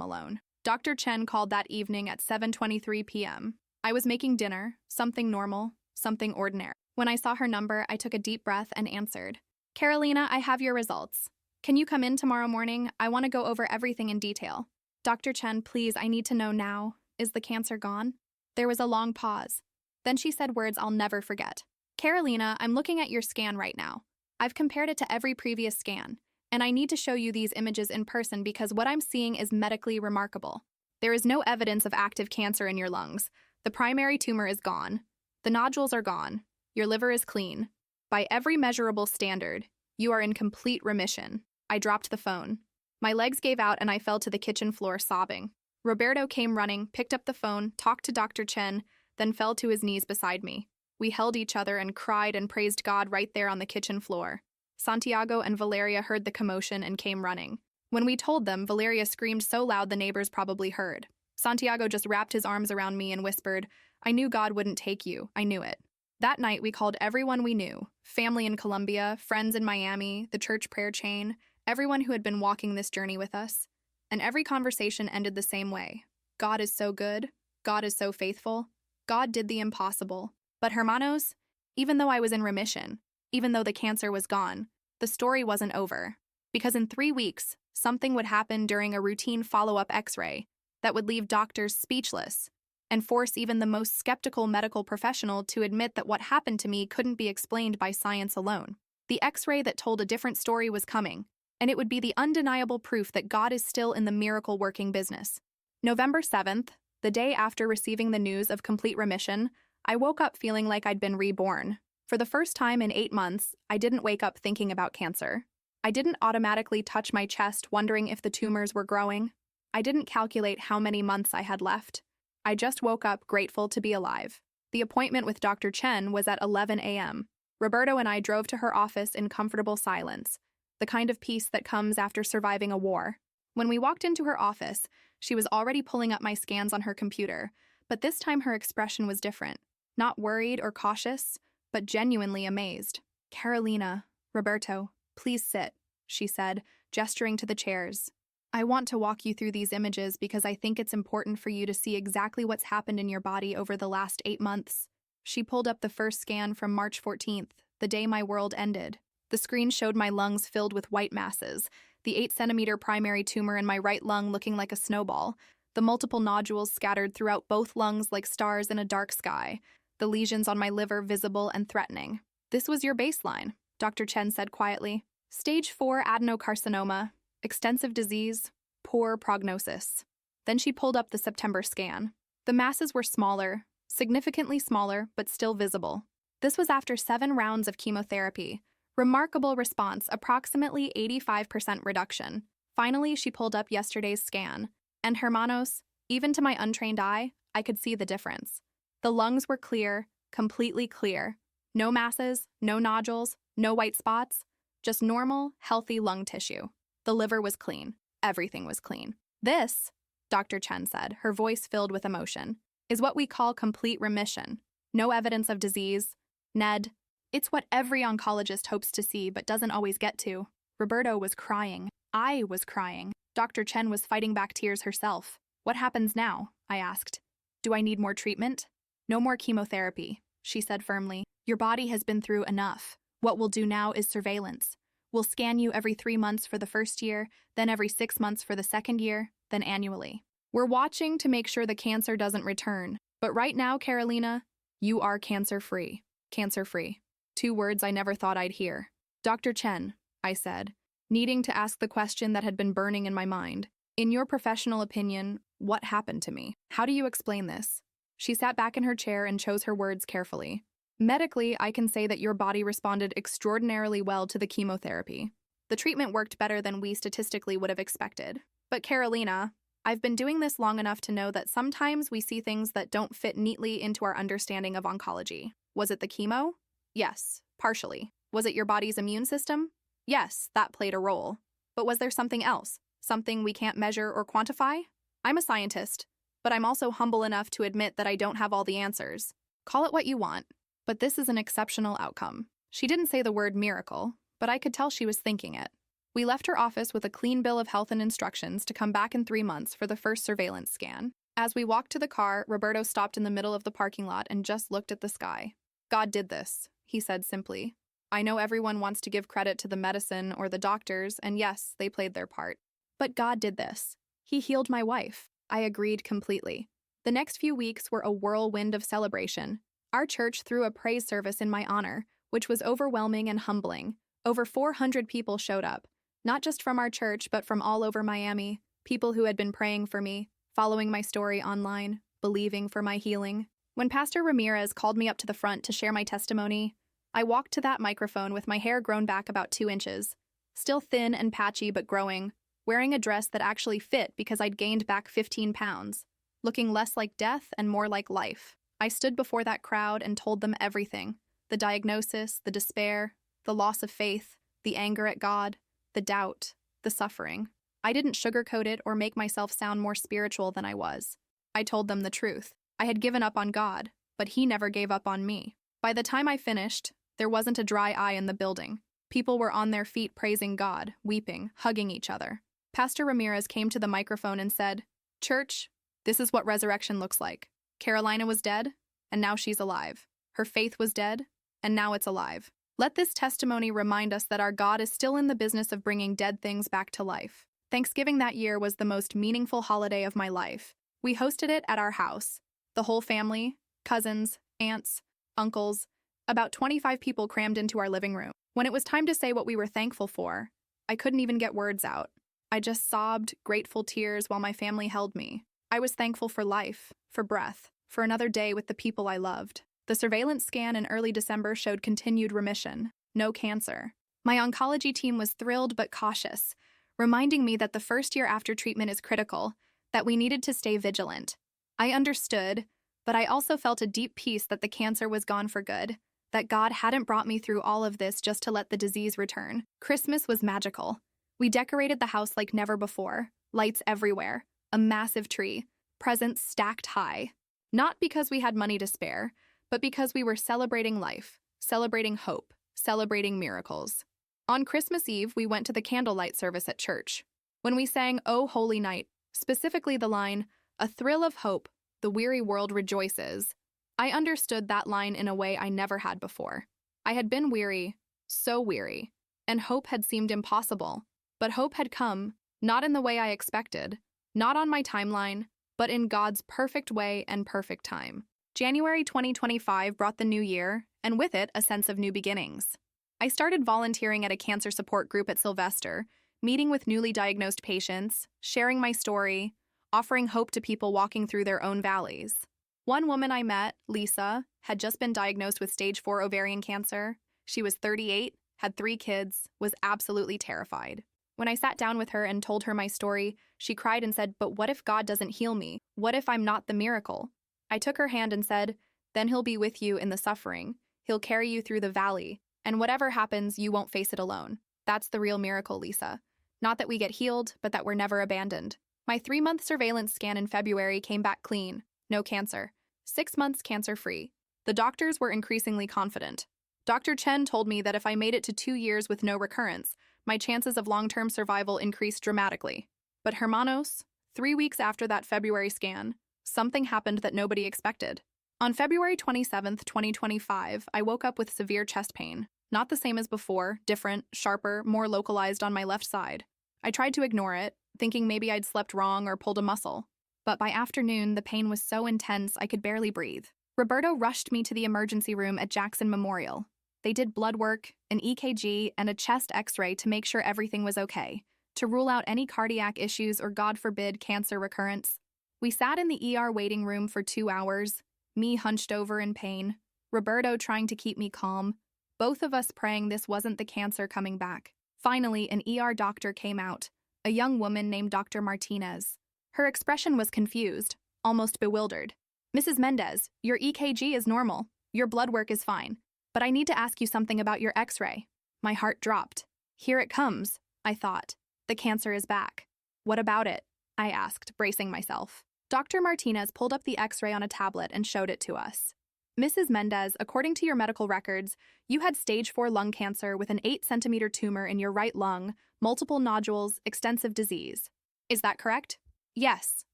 alone. Dr. Chen called that evening at 7:23 p.m. I was making dinner, something normal, something ordinary. When I saw her number, I took a deep breath and answered. Carolina, I have your results. Can you come in tomorrow morning? I want to go over everything in detail. Dr. Chen, please, I need to know now. Is the cancer gone? There was a long pause. Then she said words I'll never forget. Carolina, I'm looking at your scan right now. I've compared it to every previous scan, and I need to show you these images in person because what I'm seeing is medically remarkable. There is no evidence of active cancer in your lungs. The primary tumor is gone. The nodules are gone. Your liver is clean. By every measurable standard, you are in complete remission. I dropped the phone. My legs gave out and I fell to the kitchen floor sobbing. Roberto came running, picked up the phone, talked to Dr. Chen, then fell to his knees beside me. We held each other and cried and praised God right there on the kitchen floor. Santiago and Valeria heard the commotion and came running. When we told them, Valeria screamed so loud the neighbors probably heard. Santiago just wrapped his arms around me and whispered, I knew God wouldn't take you. I knew it. That night, we called everyone we knew, family in Colombia, friends in Miami, the church prayer chain, everyone who had been walking this journey with us. And every conversation ended the same way. God is so good. God is so faithful. God did the impossible. But hermanos, even though I was in remission, even though the cancer was gone, the story wasn't over. Because in 3 weeks, something would happen during a routine follow-up X-ray that would leave doctors speechless and force even the most skeptical medical professional to admit that what happened to me couldn't be explained by science alone. The X-ray that told a different story was coming, and it would be the undeniable proof that God is still in the miracle-working business. November 7th, the day after receiving the news of complete remission, I woke up feeling like I'd been reborn. For the first time in 8 months, I didn't wake up thinking about cancer. I didn't automatically touch my chest wondering if the tumors were growing. I didn't calculate how many months I had left. I just woke up grateful to be alive. The appointment with Dr. Chen was at 11 a.m. Roberto and I drove to her office in comfortable silence, the kind of peace that comes after surviving a war. When we walked into her office, she was already pulling up my scans on her computer, but this time her expression was different. Not worried or cautious, but genuinely amazed. Carolina, Roberto, please sit, she said, gesturing to the chairs. I want to walk you through these images because I think it's important for you to see exactly what's happened in your body over the last 8 months. She pulled up the first scan from March 14th, the day my world ended. The screen showed my lungs filled with white masses, the 8-centimeter primary tumor in my right lung looking like a snowball, the multiple nodules scattered throughout both lungs like stars in a dark sky, the lesions on my liver visible and threatening. This was your baseline, Dr. Chen said quietly. Stage 4 adenocarcinoma, extensive disease, poor prognosis. Then she pulled up the September scan. The masses were smaller, significantly smaller, but still visible. This was after 7 rounds of chemotherapy. Remarkable response, approximately 85% reduction. Finally, she pulled up yesterday's scan. And hermanos, even to my untrained eye, I could see the difference. The lungs were clear, completely clear. No masses, no nodules, no white spots, just normal, healthy lung tissue. The liver was clean. Everything was clean. This, Dr. Chen said, her voice filled with emotion, is what we call complete remission. No evidence of disease. Ned, it's what every oncologist hopes to see but doesn't always get to. Roberto was crying. I was crying. Dr. Chen was fighting back tears herself. What happens now? I asked. Do I need more treatment? No more chemotherapy, she said firmly. Your body has been through enough. What we'll do now is surveillance. We'll scan you every 3 months for the first year, then every 6 months for the second year, then annually. We're watching to make sure the cancer doesn't return. But right now, Carolina, you are cancer-free. Cancer-free. 2 words I never thought I'd hear. Dr. Chen, I said, needing to ask the question that had been burning in my mind. In your professional opinion, what happened to me? How do you explain this? She sat back in her chair and chose her words carefully. Medically, I can say that your body responded extraordinarily well to the chemotherapy. The treatment worked better than we statistically would have expected. But Carolina, I've been doing this long enough to know that sometimes we see things that don't fit neatly into our understanding of oncology. Was it the chemo? Yes, partially. Was it your body's immune system? Yes, that played a role. But was there something else? Something we can't measure or quantify? I'm a scientist, but I'm also humble enough to admit that I don't have all the answers. Call it what you want, but this is an exceptional outcome. She didn't say the word miracle, but I could tell she was thinking it. We left her office with a clean bill of health and instructions to come back in 3 months for the first surveillance scan. As we walked to the car, Roberto stopped in the middle of the parking lot and just looked at the sky. God did this, he said simply. I know everyone wants to give credit to the medicine or the doctors, and yes, they played their part. But God did this. He healed my wife. I agreed completely. The next few weeks were a whirlwind of celebration. Our church threw a praise service in my honor, which was overwhelming and humbling. Over 400 people showed up, not just from our church, but from all over Miami, people who had been praying for me, following my story online, believing for my healing. When Pastor Ramirez called me up to the front to share my testimony, I walked to that microphone with my hair grown back about 2 inches, still thin and patchy but growing, wearing a dress that actually fit because I'd gained back 15 pounds, looking less like death and more like life. I stood before that crowd and told them everything: the diagnosis, the despair, the loss of faith, the anger at God, the doubt, the suffering. I didn't sugarcoat it or make myself sound more spiritual than I was. I told them the truth. I had given up on God, but He never gave up on me. By the time I finished, there wasn't a dry eye in the building. People were on their feet praising God, weeping, hugging each other. Pastor Ramirez came to the microphone and said, "Church, this is what resurrection looks like. Carolina was dead, and now she's alive. Her faith was dead, and now it's alive. Let this testimony remind us that our God is still in the business of bringing dead things back to life." Thanksgiving that year was the most meaningful holiday of my life. We hosted it at our house. The whole family, cousins, aunts, uncles, about 25 people crammed into our living room. When it was time to say what we were thankful for, I couldn't even get words out. I just sobbed grateful tears while my family held me. I was thankful for life, for breath, for another day with the people I loved. The surveillance scan in early December showed continued remission, no cancer. My oncology team was thrilled but cautious, reminding me that the first year after treatment is critical, that we needed to stay vigilant. I understood, but I also felt a deep peace that the cancer was gone for good, that God hadn't brought me through all of this just to let the disease return. Christmas was magical. We decorated the house like never before, lights everywhere, a massive tree, presents stacked high. Not because we had money to spare, but because we were celebrating life, celebrating hope, celebrating miracles. On Christmas Eve, we went to the candlelight service at church. When we sang "O Holy Night," specifically the line, "A thrill of hope, the weary world rejoices," I understood that line in a way I never had before. I had been weary, so weary, and hope had seemed impossible. But hope had come, not in the way I expected, not on my timeline, but in God's perfect way and perfect time. January 2025 brought the new year, and with it, a sense of new beginnings. I started volunteering at a cancer support group at Sylvester, meeting with newly diagnosed patients, sharing my story, offering hope to people walking through their own valleys. One woman I met, Lisa, had just been diagnosed with stage 4 ovarian cancer. She was 38, had 3 kids, was absolutely terrified. When I sat down with her and told her my story, she cried and said, "But what if God doesn't heal me? What if I'm not the miracle?" I took her hand and said, "Then He'll be with you in the suffering. He'll carry you through the valley. And whatever happens, you won't face it alone. That's the real miracle, Lisa. Not that we get healed, but that we're never abandoned." My 3-month surveillance scan in February came back clean. No cancer. 6 months cancer-free. The doctors were increasingly confident. Dr. Chen told me that if I made it to 2 years with no recurrence, my chances of long-term survival increased dramatically. But hermanos, 3 weeks after that February scan, something happened that nobody expected. On February 27, 2025, I woke up with severe chest pain. Not the same as before, different, sharper, more localized on my left side. I tried to ignore it, thinking maybe I'd slept wrong or pulled a muscle. But by afternoon, the pain was so intense I could barely breathe. Roberto rushed me to the emergency room at Jackson Memorial. They did blood work, an EKG, and a chest x-ray to make sure everything was okay, to rule out any cardiac issues or, God forbid, cancer recurrence. We sat in the ER waiting room for 2 hours, me hunched over in pain, Roberto trying to keep me calm, both of us praying this wasn't the cancer coming back. Finally, an ER doctor came out, a young woman named Dr. Martinez. Her expression was confused, almost bewildered. "Mrs. Mendez, your EKG is normal. Your blood work is fine. But I need to ask you something about your x-ray." My heart dropped. Here it comes, I thought. The cancer is back. What about it? I asked, bracing myself. Dr. Martinez pulled up the x-ray on a tablet and showed it to us. "Mrs. Mendez, according to your medical records, you had stage 4 lung cancer with an 8-centimeter tumor in your right lung, multiple nodules, extensive disease. Is that correct?" "Yes,"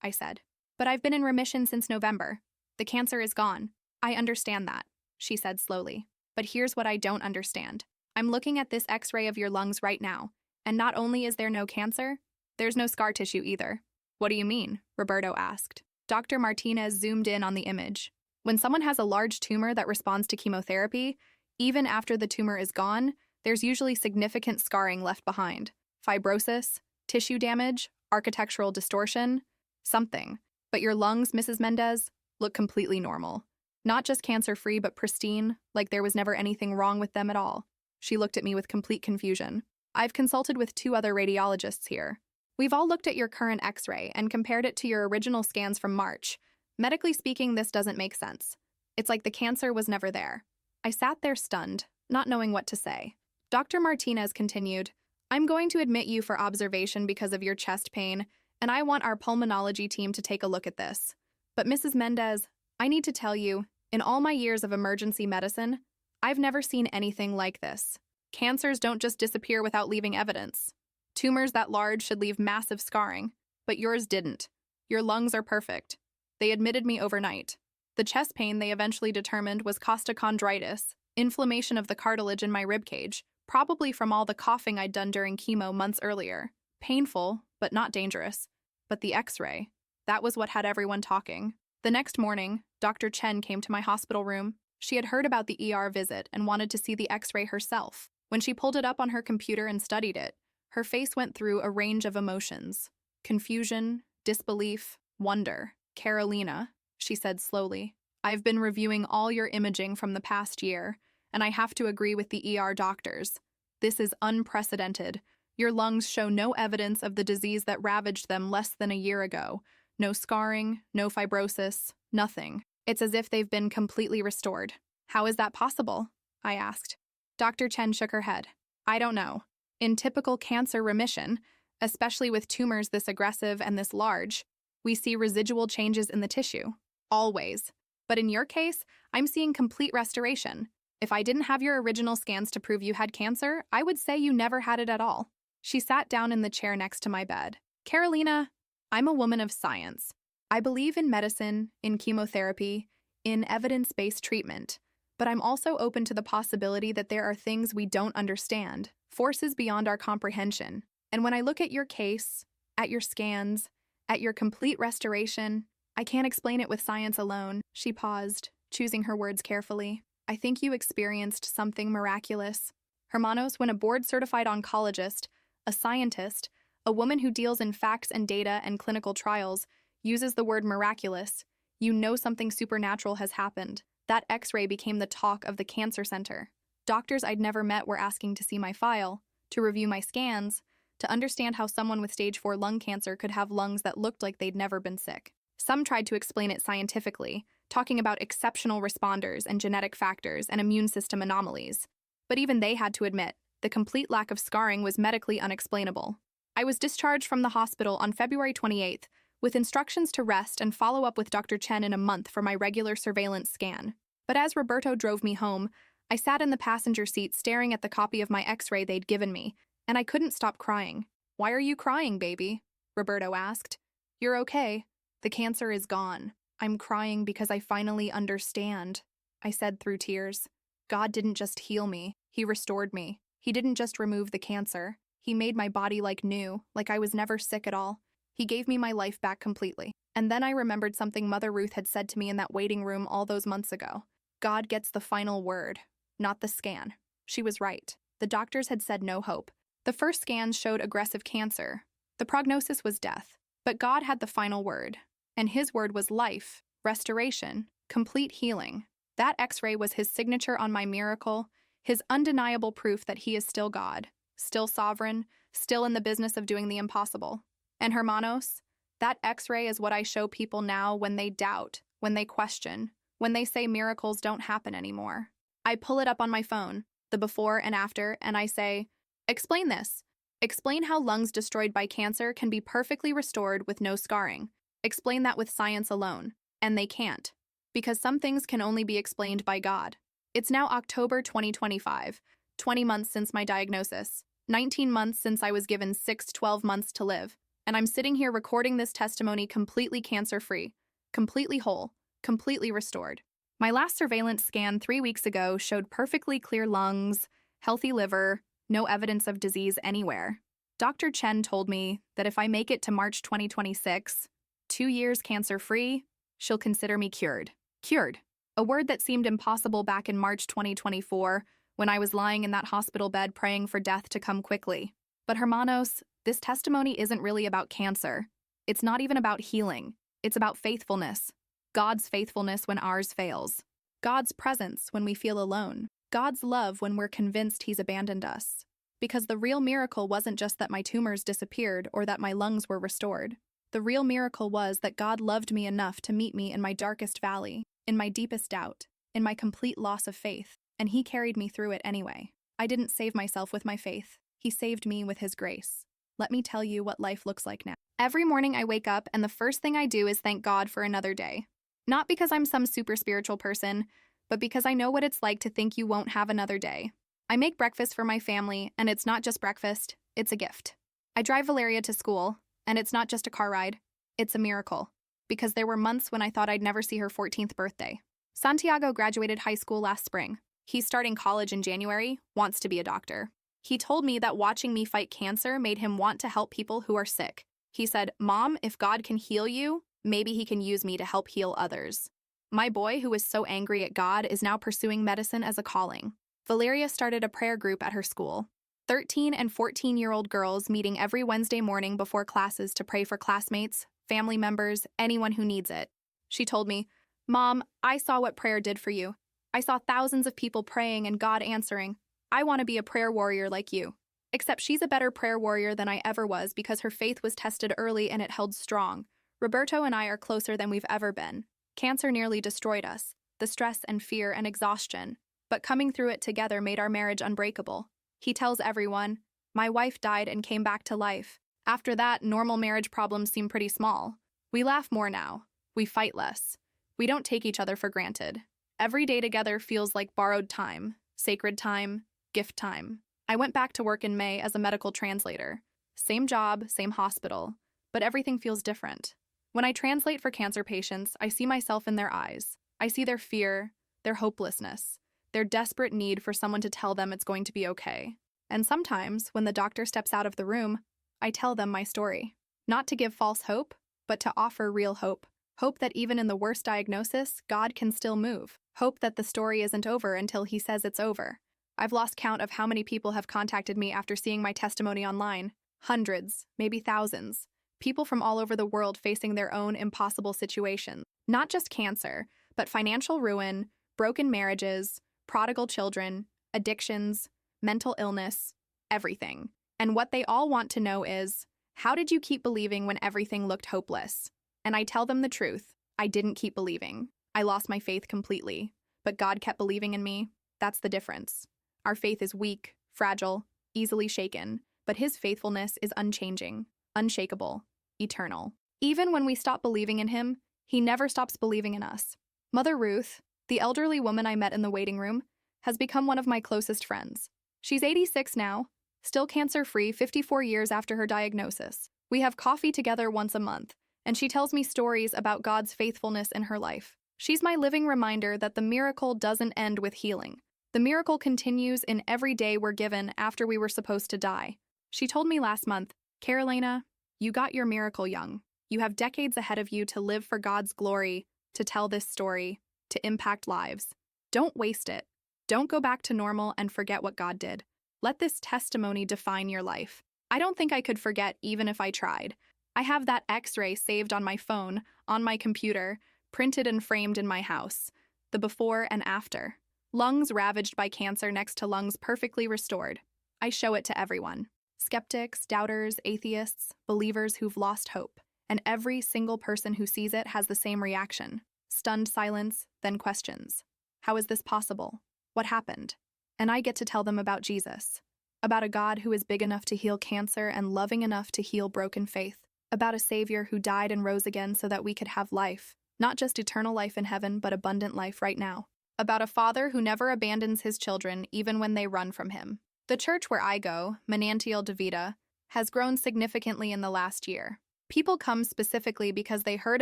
I said. "But I've been in remission since November. The cancer is gone." "I understand that," she said slowly. "But here's what I don't understand. I'm looking at this x-ray of your lungs right now, and not only is there no cancer, there's no scar tissue either." "What do you mean?" Roberto asked. Dr. Martinez zoomed in on the image. When someone has a large tumor that responds to chemotherapy, even after the tumor is gone, there's usually significant scarring left behind. Fibrosis, tissue damage, architectural distortion, something. But your lungs, Mrs. Mendez, look completely normal. Not just cancer-free, but pristine, like there was never anything wrong with them at all. She looked at me with complete confusion. "I've consulted with 2 other radiologists here. We've all looked at your current x-ray and compared it to your original scans from March. Medically speaking, this doesn't make sense. It's like the cancer was never there." I sat there stunned, not knowing what to say. Dr. Martinez continued, "I'm going to admit you for observation because of your chest pain, and I want our pulmonology team to take a look at this. But Mrs. Mendez, I need to tell you, in all my years of emergency medicine, I've never seen anything like this. Cancers don't just disappear without leaving evidence. Tumors that large should leave massive scarring, but yours didn't. Your lungs are perfect. They admitted me overnight. The chest pain they eventually determined was costochondritis, inflammation of the cartilage in my ribcage, probably from all the coughing I'd done during chemo months earlier. Painful, but not dangerous. But the x-ray, that was what had everyone talking. The next morning, Dr. Chen came to my hospital room. She had heard about the ER visit and wanted to see the x-ray herself. When she pulled it up on her computer and studied it, her face went through a range of emotions. Confusion, disbelief, wonder. "Carolina," she said slowly, "I've been reviewing all your imaging from the past year, and I have to agree with the ER doctors. This is unprecedented. Your lungs show no evidence of the disease that ravaged them less than a year ago. No scarring, no fibrosis, nothing. It's as if they've been completely restored." "How is that possible?" I asked. Dr. Chen shook her head. "I don't know. In typical cancer remission, especially with tumors this aggressive and this large, we see residual changes in the tissue. Always. But in your case, I'm seeing complete restoration. If I didn't have your original scans to prove you had cancer, I would say you never had it at all." She sat down in the chair next to my bed. "Carolina, I'm a woman of science. I believe in medicine, in chemotherapy, in evidence-based treatment. But I'm also open to the possibility that there are things we don't understand, forces beyond our comprehension. And when I look at your case, at your scans, at your complete restoration, I can't explain it with science alone." She paused, choosing her words carefully. "I think you experienced something miraculous. Hermanos, when a board-certified oncologist, a scientist, a woman who deals in facts and data and clinical trials, uses the word miraculous, you know something supernatural has happened. That x-ray became the talk of the cancer center. Doctors I'd never met were asking to see my file, to review my scans, to understand how someone with stage 4 lung cancer could have lungs that looked like they'd never been sick. Some tried to explain it scientifically, talking about exceptional responders and genetic factors and immune system anomalies. But even they had to admit, the complete lack of scarring was medically unexplainable. I was discharged from the hospital on February 28th, with instructions to rest and follow up with Dr. Chen in a month for my regular surveillance scan. But as Roberto drove me home, I sat in the passenger seat staring at the copy of my x-ray they'd given me, and I couldn't stop crying. "Why are you crying, baby?" Roberto asked. "You're okay. The cancer is gone." "I'm crying because I finally understand," I said through tears. "God didn't just heal me. He restored me. He didn't just remove the cancer. He made my body like new, like I was never sick at all. He gave me my life back completely. And then I remembered something Mother Ruth had said to me in that waiting room all those months ago. God gets the final word, not the scan. She was right. The doctors had said no hope. The first scans showed aggressive cancer. The prognosis was death. But God had the final word. And his word was life, restoration, complete healing. That X-ray was his signature on my miracle, his undeniable proof that he is still God, still sovereign, still in the business of doing the impossible. And Hermanos, that X-ray is what I show people now when they doubt, when they question, when they say miracles don't happen anymore. I pull it up on my phone, the before and after, and I say, explain this. Explain how lungs destroyed by cancer can be perfectly restored with no scarring. Explain that with science alone. And they can't. Because some things can only be explained by God. It's now October 2025, 20 months since my diagnosis, 19 months since I was given 12 months to live, and I'm sitting here recording this testimony completely cancer-free, completely whole, completely restored. My last surveillance scan 3 weeks ago showed perfectly clear lungs, healthy liver, no evidence of disease anywhere. Dr. Chen told me that if I make it to March 2026, 2 years cancer-free, she'll consider me cured. Cured. A word that seemed impossible back in March 2024 when I was lying in that hospital bed praying for death to come quickly. But Hermanos, this testimony isn't really about cancer. It's not even about healing. It's about faithfulness. God's faithfulness when ours fails. God's presence when we feel alone. God's love when we're convinced he's abandoned us. Because the real miracle wasn't just that my tumors disappeared or that my lungs were restored. The real miracle was that God loved me enough to meet me in my darkest valley, in my deepest doubt, in my complete loss of faith, and he carried me through it anyway. I didn't save myself with my faith. He saved me with his grace. Let me tell you what life looks like now. Every morning I wake up and the first thing I do is thank God for another day. Not because I'm some super spiritual person, but because I know what it's like to think you won't have another day. I make breakfast for my family, and it's not just breakfast, it's a gift. I drive Valeria to school, and it's not just a car ride, it's a miracle. Because there were months when I thought I'd never see her 14th birthday. Santiago graduated high school last spring. He's starting college in January, wants to be a doctor. He told me that watching me fight cancer made him want to help people who are sick. He said, "Mom, if God can heal you, maybe he can use me to help heal others." My boy, who is so angry at God, is now pursuing medicine as a calling. Valeria started a prayer group at her school. 13 and 14-year-old girls meeting every Wednesday morning before classes to pray for classmates, family members, anyone who needs it. She told me, "Mom, I saw what prayer did for you. I saw thousands of people praying and God answering. I want to be a prayer warrior like you." Except she's a better prayer warrior than I ever was because her faith was tested early and it held strong. Roberto and I are closer than we've ever been. Cancer nearly destroyed us, the stress and fear and exhaustion. But coming through it together made our marriage unbreakable. He tells everyone, "My wife died and came back to life." After that, normal marriage problems seem pretty small. We laugh more now. We fight less. We don't take each other for granted. Every day together feels like borrowed time, sacred time, gift time. I went back to work in May as a medical translator. Same job, same hospital, but everything feels different. When I translate for cancer patients, I see myself in their eyes. I see their fear, their hopelessness, their desperate need for someone to tell them it's going to be okay. And sometimes, when the doctor steps out of the room, I tell them my story. Not to give false hope, but to offer real hope. Hope that even in the worst diagnosis, God can still move. Hope that the story isn't over until he says it's over. I've lost count of how many people have contacted me after seeing my testimony online. Hundreds, maybe thousands. People from all over the world facing their own impossible situations. Not just cancer, but financial ruin, broken marriages, prodigal children, addictions, mental illness, everything. And what they all want to know is, how did you keep believing when everything looked hopeless? And I tell them the truth. I didn't keep believing. I lost my faith completely. But God kept believing in me. That's the difference. Our faith is weak, fragile, easily shaken, but his faithfulness is unchanging, unshakable, eternal. Even when we stop believing in him, he never stops believing in us. Mother Ruth, the elderly woman I met in the waiting room, has become one of my closest friends. She's 86 now, still cancer-free 54 years after her diagnosis. We have coffee together once a month, and she tells me stories about God's faithfulness in her life. She's my living reminder that the miracle doesn't end with healing. The miracle continues in every day we're given after we were supposed to die. She told me last month, Carolina, you got your miracle young. You have decades ahead of you to live for God's glory, to tell this story, to impact lives. Don't waste it. Don't go back to normal and forget what God did. Let this testimony define your life. I don't think I could forget even if I tried. I have that X-ray saved on my phone, on my computer, printed and framed in my house. The before and after. Lungs ravaged by cancer next to lungs perfectly restored. I show it to everyone. Skeptics, doubters, atheists, believers who've lost hope. And every single person who sees it has the same reaction. Stunned silence, then questions. How is this possible? What happened? And I get to tell them about Jesus. About a God who is big enough to heal cancer and loving enough to heal broken faith. About a Savior who died and rose again so that we could have life. Not just eternal life in heaven, but abundant life right now. About a Father who never abandons his children even when they run from him. The church where I go, Manantial de Vida, has grown significantly in the last year. People come specifically because they heard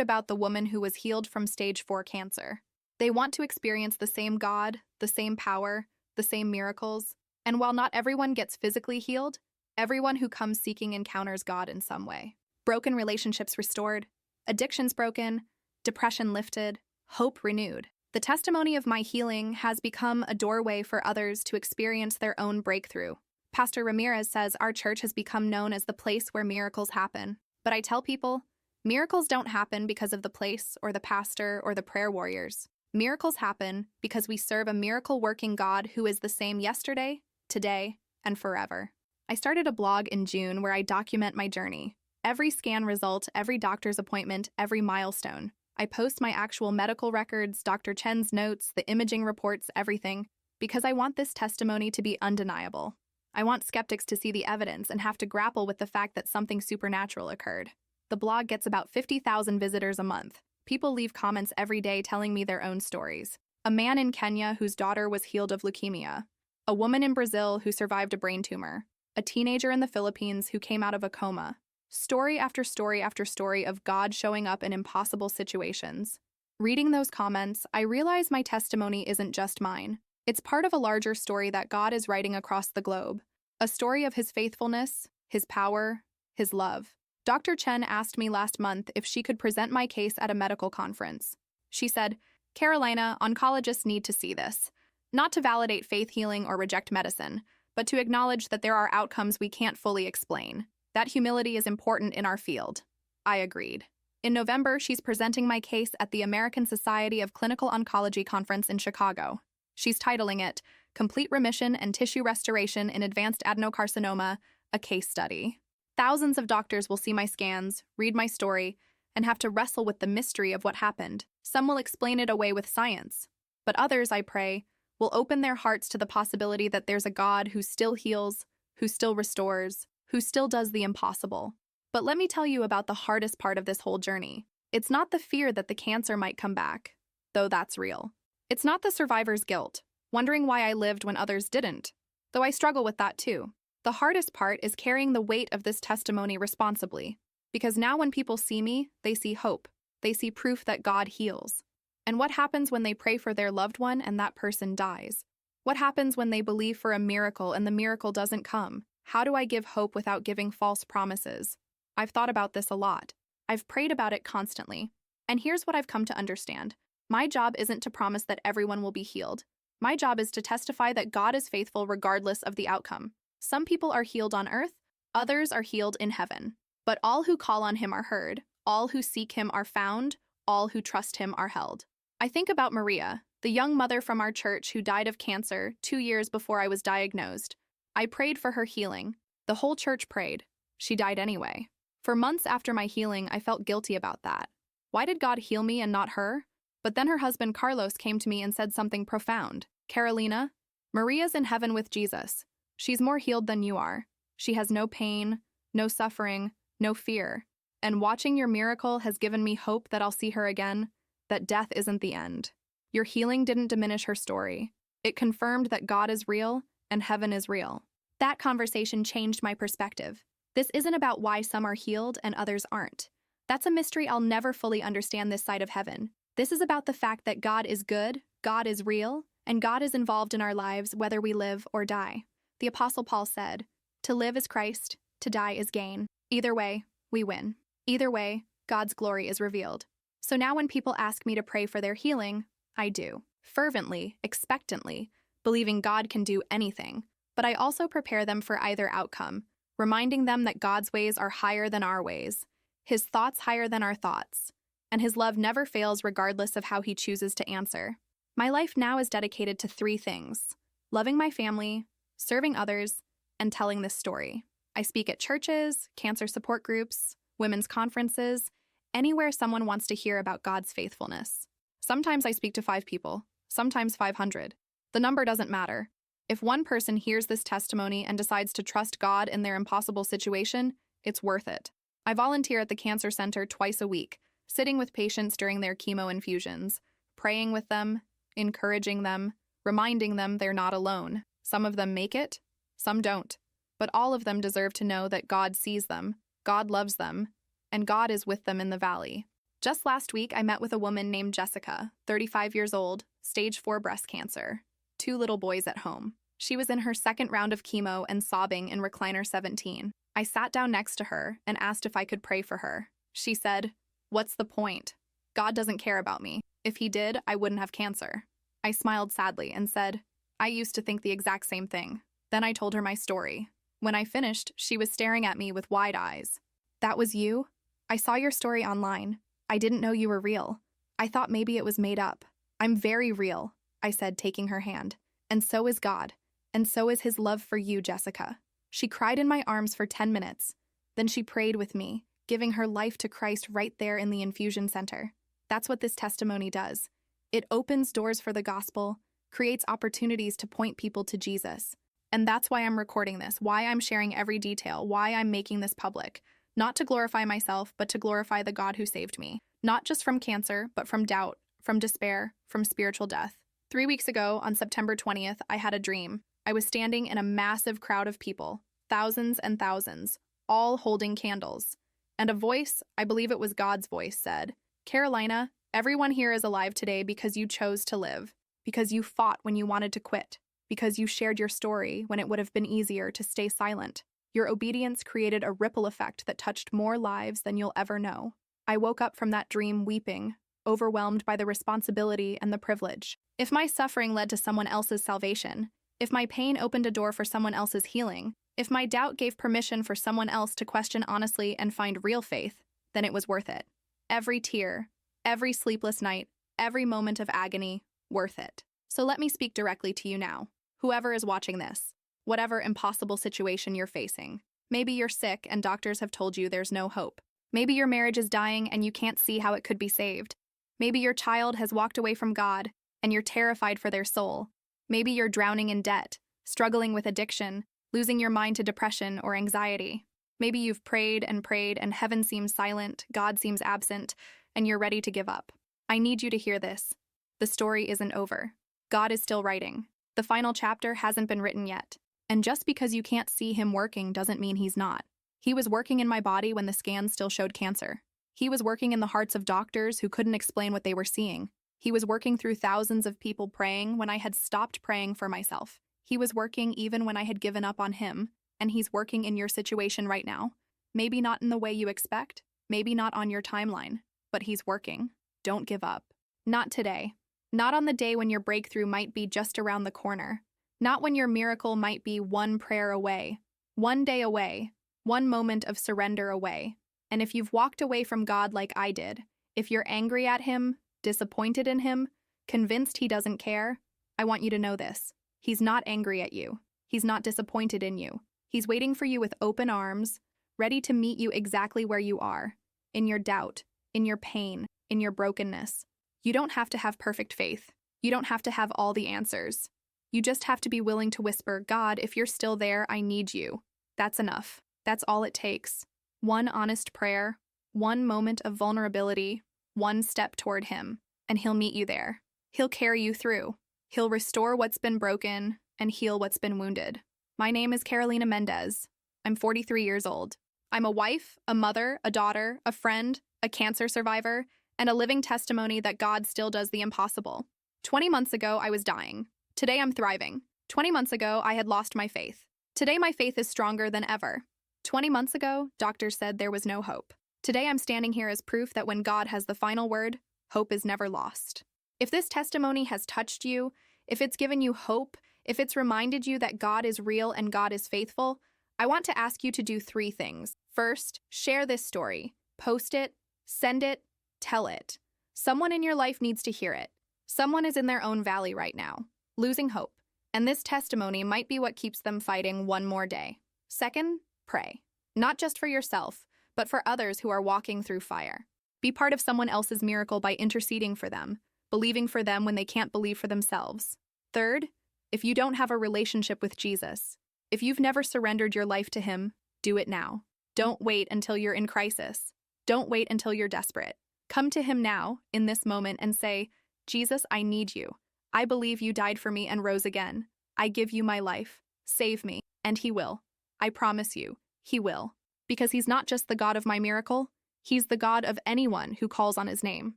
about the woman who was healed from stage 4 cancer. They want to experience the same God, the same power, the same miracles. And while not everyone gets physically healed, everyone who comes seeking encounters God in some way. Broken relationships restored, addictions broken, depression lifted, hope renewed. The testimony of my healing has become a doorway for others to experience their own breakthrough. Pastor Ramirez says our church has become known as the place where miracles happen. But I tell people, miracles don't happen because of the place or the pastor or the prayer warriors. Miracles happen because we serve a miracle-working God who is the same yesterday, today, and forever. I started a blog in June where I document my journey. Every scan result, every doctor's appointment, every milestone. I post my actual medical records, Dr. Chen's notes, the imaging reports, everything, because I want this testimony to be undeniable. I want skeptics to see the evidence and have to grapple with the fact that something supernatural occurred. The blog gets about 50,000 visitors a month. People leave comments every day telling me their own stories. A man in Kenya whose daughter was healed of leukemia. A woman in Brazil who survived a brain tumor. A teenager in the Philippines who came out of a coma. Story after story after story of God showing up in impossible situations. Reading those comments, I realize my testimony isn't just mine. It's part of a larger story that God is writing across the globe. A story of his faithfulness, his power, his love. Dr. Chen asked me last month if she could present my case at a medical conference. She said, Carolina, oncologists need to see this. Not to validate faith healing or reject medicine, but to acknowledge that there are outcomes we can't fully explain. That humility is important in our field. I agreed. In November, she's presenting my case at the American Society of Clinical Oncology conference in Chicago. She's titling it, Complete Remission and Tissue Restoration in Advanced Adenocarcinoma, a Case Study. Thousands of doctors will see my scans, read my story, and have to wrestle with the mystery of what happened. Some will explain it away with science, but others, I pray, will open their hearts to the possibility that there's a God who still heals, who still restores, who still does the impossible. But let me tell you about the hardest part of this whole journey. It's not the fear that the cancer might come back, though that's real. It's not the survivor's guilt, wondering why I lived when others didn't, though I struggle with that too. The hardest part is carrying the weight of this testimony responsibly, because now when people see me, they see hope. They see proof that God heals. And what happens when they pray for their loved one and that person dies? What happens when they believe for a miracle and the miracle doesn't come? How do I give hope without giving false promises? I've thought about this a lot. I've prayed about it constantly. And here's what I've come to understand. My job isn't to promise that everyone will be healed. My job is to testify that God is faithful regardless of the outcome. Some people are healed on earth, others are healed in heaven. But all who call on him are heard, all who seek him are found, all who trust him are held. I think about Maria, the young mother from our church who died of cancer 2 years before I was diagnosed. I prayed for her healing. The whole church prayed. She died anyway. For months after my healing, I felt guilty about that. Why did God heal me and not her? But then her husband Carlos came to me and said something profound. Carolina, Maria's in heaven with Jesus. She's more healed than you are. She has no pain, no suffering, no fear. And watching your miracle has given me hope that I'll see her again, that death isn't the end. Your healing didn't diminish her story. It confirmed that God is real and heaven is real. That conversation changed my perspective. This isn't about why some are healed and others aren't. That's a mystery I'll never fully understand this side of heaven. This is about the fact that God is good, God is real, and God is involved in our lives whether we live or die. The Apostle Paul said, "To live is Christ, to die is gain. Either way, we win. Either way, God's glory is revealed." So now when people ask me to pray for their healing, I do, fervently, expectantly, believing God can do anything. But I also prepare them for either outcome, reminding them that God's ways are higher than our ways, His thoughts higher than our thoughts, and His love never fails regardless of how He chooses to answer. My life now is dedicated to 3 things: loving my family, serving others, and telling this story. I speak at churches, cancer support groups, women's conferences, anywhere someone wants to hear about God's faithfulness. Sometimes I speak to 5 people, sometimes 500. The number doesn't matter. If one person hears this testimony and decides to trust God in their impossible situation, it's worth it. I volunteer at the Cancer Center twice a week, sitting with patients during their chemo infusions, praying with them, encouraging them, reminding them they're not alone. Some of them make it, some don't. But all of them deserve to know that God sees them, God loves them, and God is with them in the valley. Just last week, I met with a woman named Jessica, 35 years old, stage 4 breast cancer, 2 little boys at home. She was in her 2nd round of chemo and sobbing in recliner 17. I sat down next to her and asked if I could pray for her. She said, "What's the point? God doesn't care about me. If He did, I wouldn't have cancer." I smiled sadly and said, "I used to think the exact same thing." Then I told her my story. When I finished, she was staring at me with wide eyes. "That was you? I saw your story online. I didn't know you were real. I thought maybe it was made up." "I'm very real," I said, taking her hand. "And so is God. And so is His love for you, Jessica." She cried in my arms for 10 minutes. Then she prayed with me, giving her life to Christ right there in the infusion center. That's what this testimony does. It opens doors for the gospel, creates opportunities to point people to Jesus. And that's why I'm recording this, why I'm sharing every detail, why I'm making this public. Not to glorify myself, but to glorify the God who saved me. Not just from cancer, but from doubt, from despair, from spiritual death. 3 weeks ago, on September 20th, I had a dream. I was standing in a massive crowd of people, thousands and thousands, all holding candles. And a voice, I believe it was God's voice, said, "Carolina, everyone here is alive today because you chose to live, because you fought when you wanted to quit, because you shared your story when it would have been easier to stay silent. Your obedience created a ripple effect that touched more lives than you'll ever know." I woke up from that dream weeping, overwhelmed by the responsibility and the privilege. If my suffering led to someone else's salvation, if my pain opened a door for someone else's healing, if my doubt gave permission for someone else to question honestly and find real faith, then it was worth it. Every tear, every sleepless night, every moment of agony, worth it. So let me speak directly to you now. Whoever is watching this, whatever impossible situation you're facing. Maybe you're sick and doctors have told you there's no hope. Maybe your marriage is dying and you can't see how it could be saved. Maybe your child has walked away from God and you're terrified for their soul. Maybe you're drowning in debt, struggling with addiction, losing your mind to depression or anxiety. Maybe you've prayed and heaven seems silent, God seems absent, and you're ready to give up. I need you to hear this. The story isn't over. God is still writing. The final chapter hasn't been written yet. And just because you can't see Him working doesn't mean He's not. He was working in my body when the scans still showed cancer. He was working in the hearts of doctors who couldn't explain what they were seeing. He was working through thousands of people praying when I had stopped praying for myself. He was working even when I had given up on Him, and He's working in your situation right now. Maybe not in the way you expect, maybe not on your timeline, but He's working. Don't give up. Not today. Not on the day when your breakthrough might be just around the corner. Not when your miracle might be one prayer away, one day away, one moment of surrender away. And if you've walked away from God like I did, if you're angry at Him, disappointed in Him, convinced He doesn't care, I want you to know this. He's not angry at you. He's not disappointed in you. He's waiting for you with open arms, ready to meet you exactly where you are, in your doubt, in your pain, in your brokenness. You don't have to have perfect faith. You don't have to have all the answers. You just have to be willing to whisper, "God, if you're still there, I need you." That's enough. That's all it takes. One honest prayer, one moment of vulnerability, one step toward Him, and He'll meet you there. He'll carry you through. He'll restore what's been broken and heal what's been wounded. My name is Carolina Mendez. I'm 43 years old. I'm a wife, a mother, a daughter, a friend, a cancer survivor, and a living testimony that God still does the impossible. 20 months ago, I was dying. Today I'm thriving. 20 months ago, I had lost my faith. Today my faith is stronger than ever. 20 months ago, doctors said there was no hope. Today I'm standing here as proof that when God has the final word, hope is never lost. If this testimony has touched you, if it's given you hope, if it's reminded you that God is real and God is faithful, I want to ask you to do 3 things. First, share this story. Post it, send it, tell it. Someone in your life needs to hear it. Someone is in their own valley right now, losing hope, and this testimony might be what keeps them fighting one more day. Second, pray. Not just for yourself, but for others who are walking through fire. Be part of someone else's miracle by interceding for them, believing for them when they can't believe for themselves. Third, if you don't have a relationship with Jesus, if you've never surrendered your life to him, do it now. Don't wait until you're in crisis. Don't wait until you're desperate. Come to him now, in this moment, and say, Jesus, I need you. I believe you died for me and rose again. I give you my life. Save me. And he will. I promise you, he will. Because he's not just the God of my miracle, he's the God of anyone who calls on his name.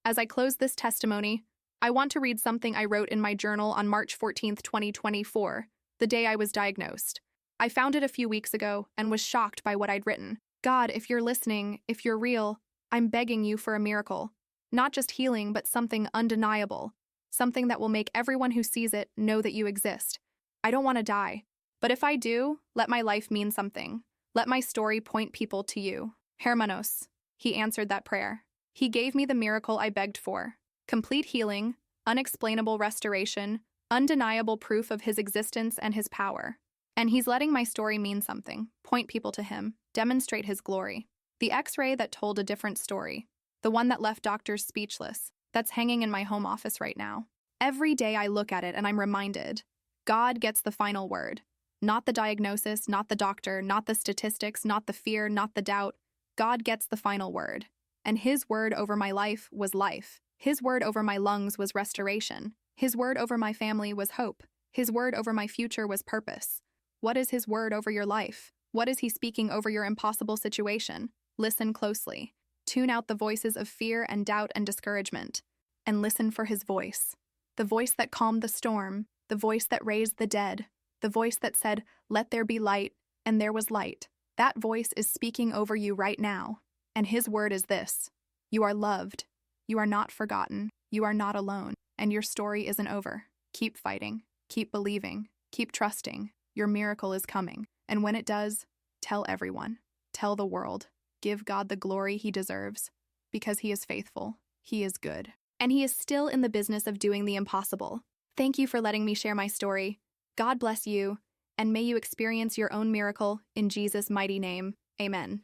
As I close this testimony, I want to read something I wrote in my journal on March 14th, 2024, the day I was diagnosed. I found it a few weeks ago and was shocked by what I'd written. God, if you're listening, if you're real, I'm begging you for a miracle. Not just healing, but something undeniable. Something that will make everyone who sees it know that you exist. I don't want to die. But if I do, let my life mean something. Let my story point people to you. Hermanos. He answered that prayer. He gave me the miracle I begged for. Complete healing, unexplainable restoration, undeniable proof of his existence and his power. And he's letting my story mean something, point people to him, demonstrate his glory. The X-ray that told a different story. The one that left doctors speechless. That's hanging in my home office right now. Every day I look at it and I'm reminded, God gets the final word. Not the diagnosis, not the doctor, not the statistics, not the fear, not the doubt. God gets the final word. And his word over my life was life. His word over my lungs was restoration. His word over my family was hope. His word over my future was purpose. What is his word over your life? What is he speaking over your impossible situation? Listen closely. Tune out the voices of fear and doubt and discouragement, and listen for his voice. The voice that calmed the storm, the voice that raised the dead, the voice that said, "Let there be light," and there was light. That voice is speaking over you right now, and his word is this: you are loved, you are not forgotten, you are not alone, and your story isn't over. Keep fighting, keep believing, keep trusting. Your miracle is coming, and when it does, tell everyone, tell the world. Give God the glory he deserves, because he is faithful, he is good, and he is still in the business of doing the impossible. Thank you for letting me share my story. God bless you, and may you experience your own miracle in Jesus' mighty name. Amen.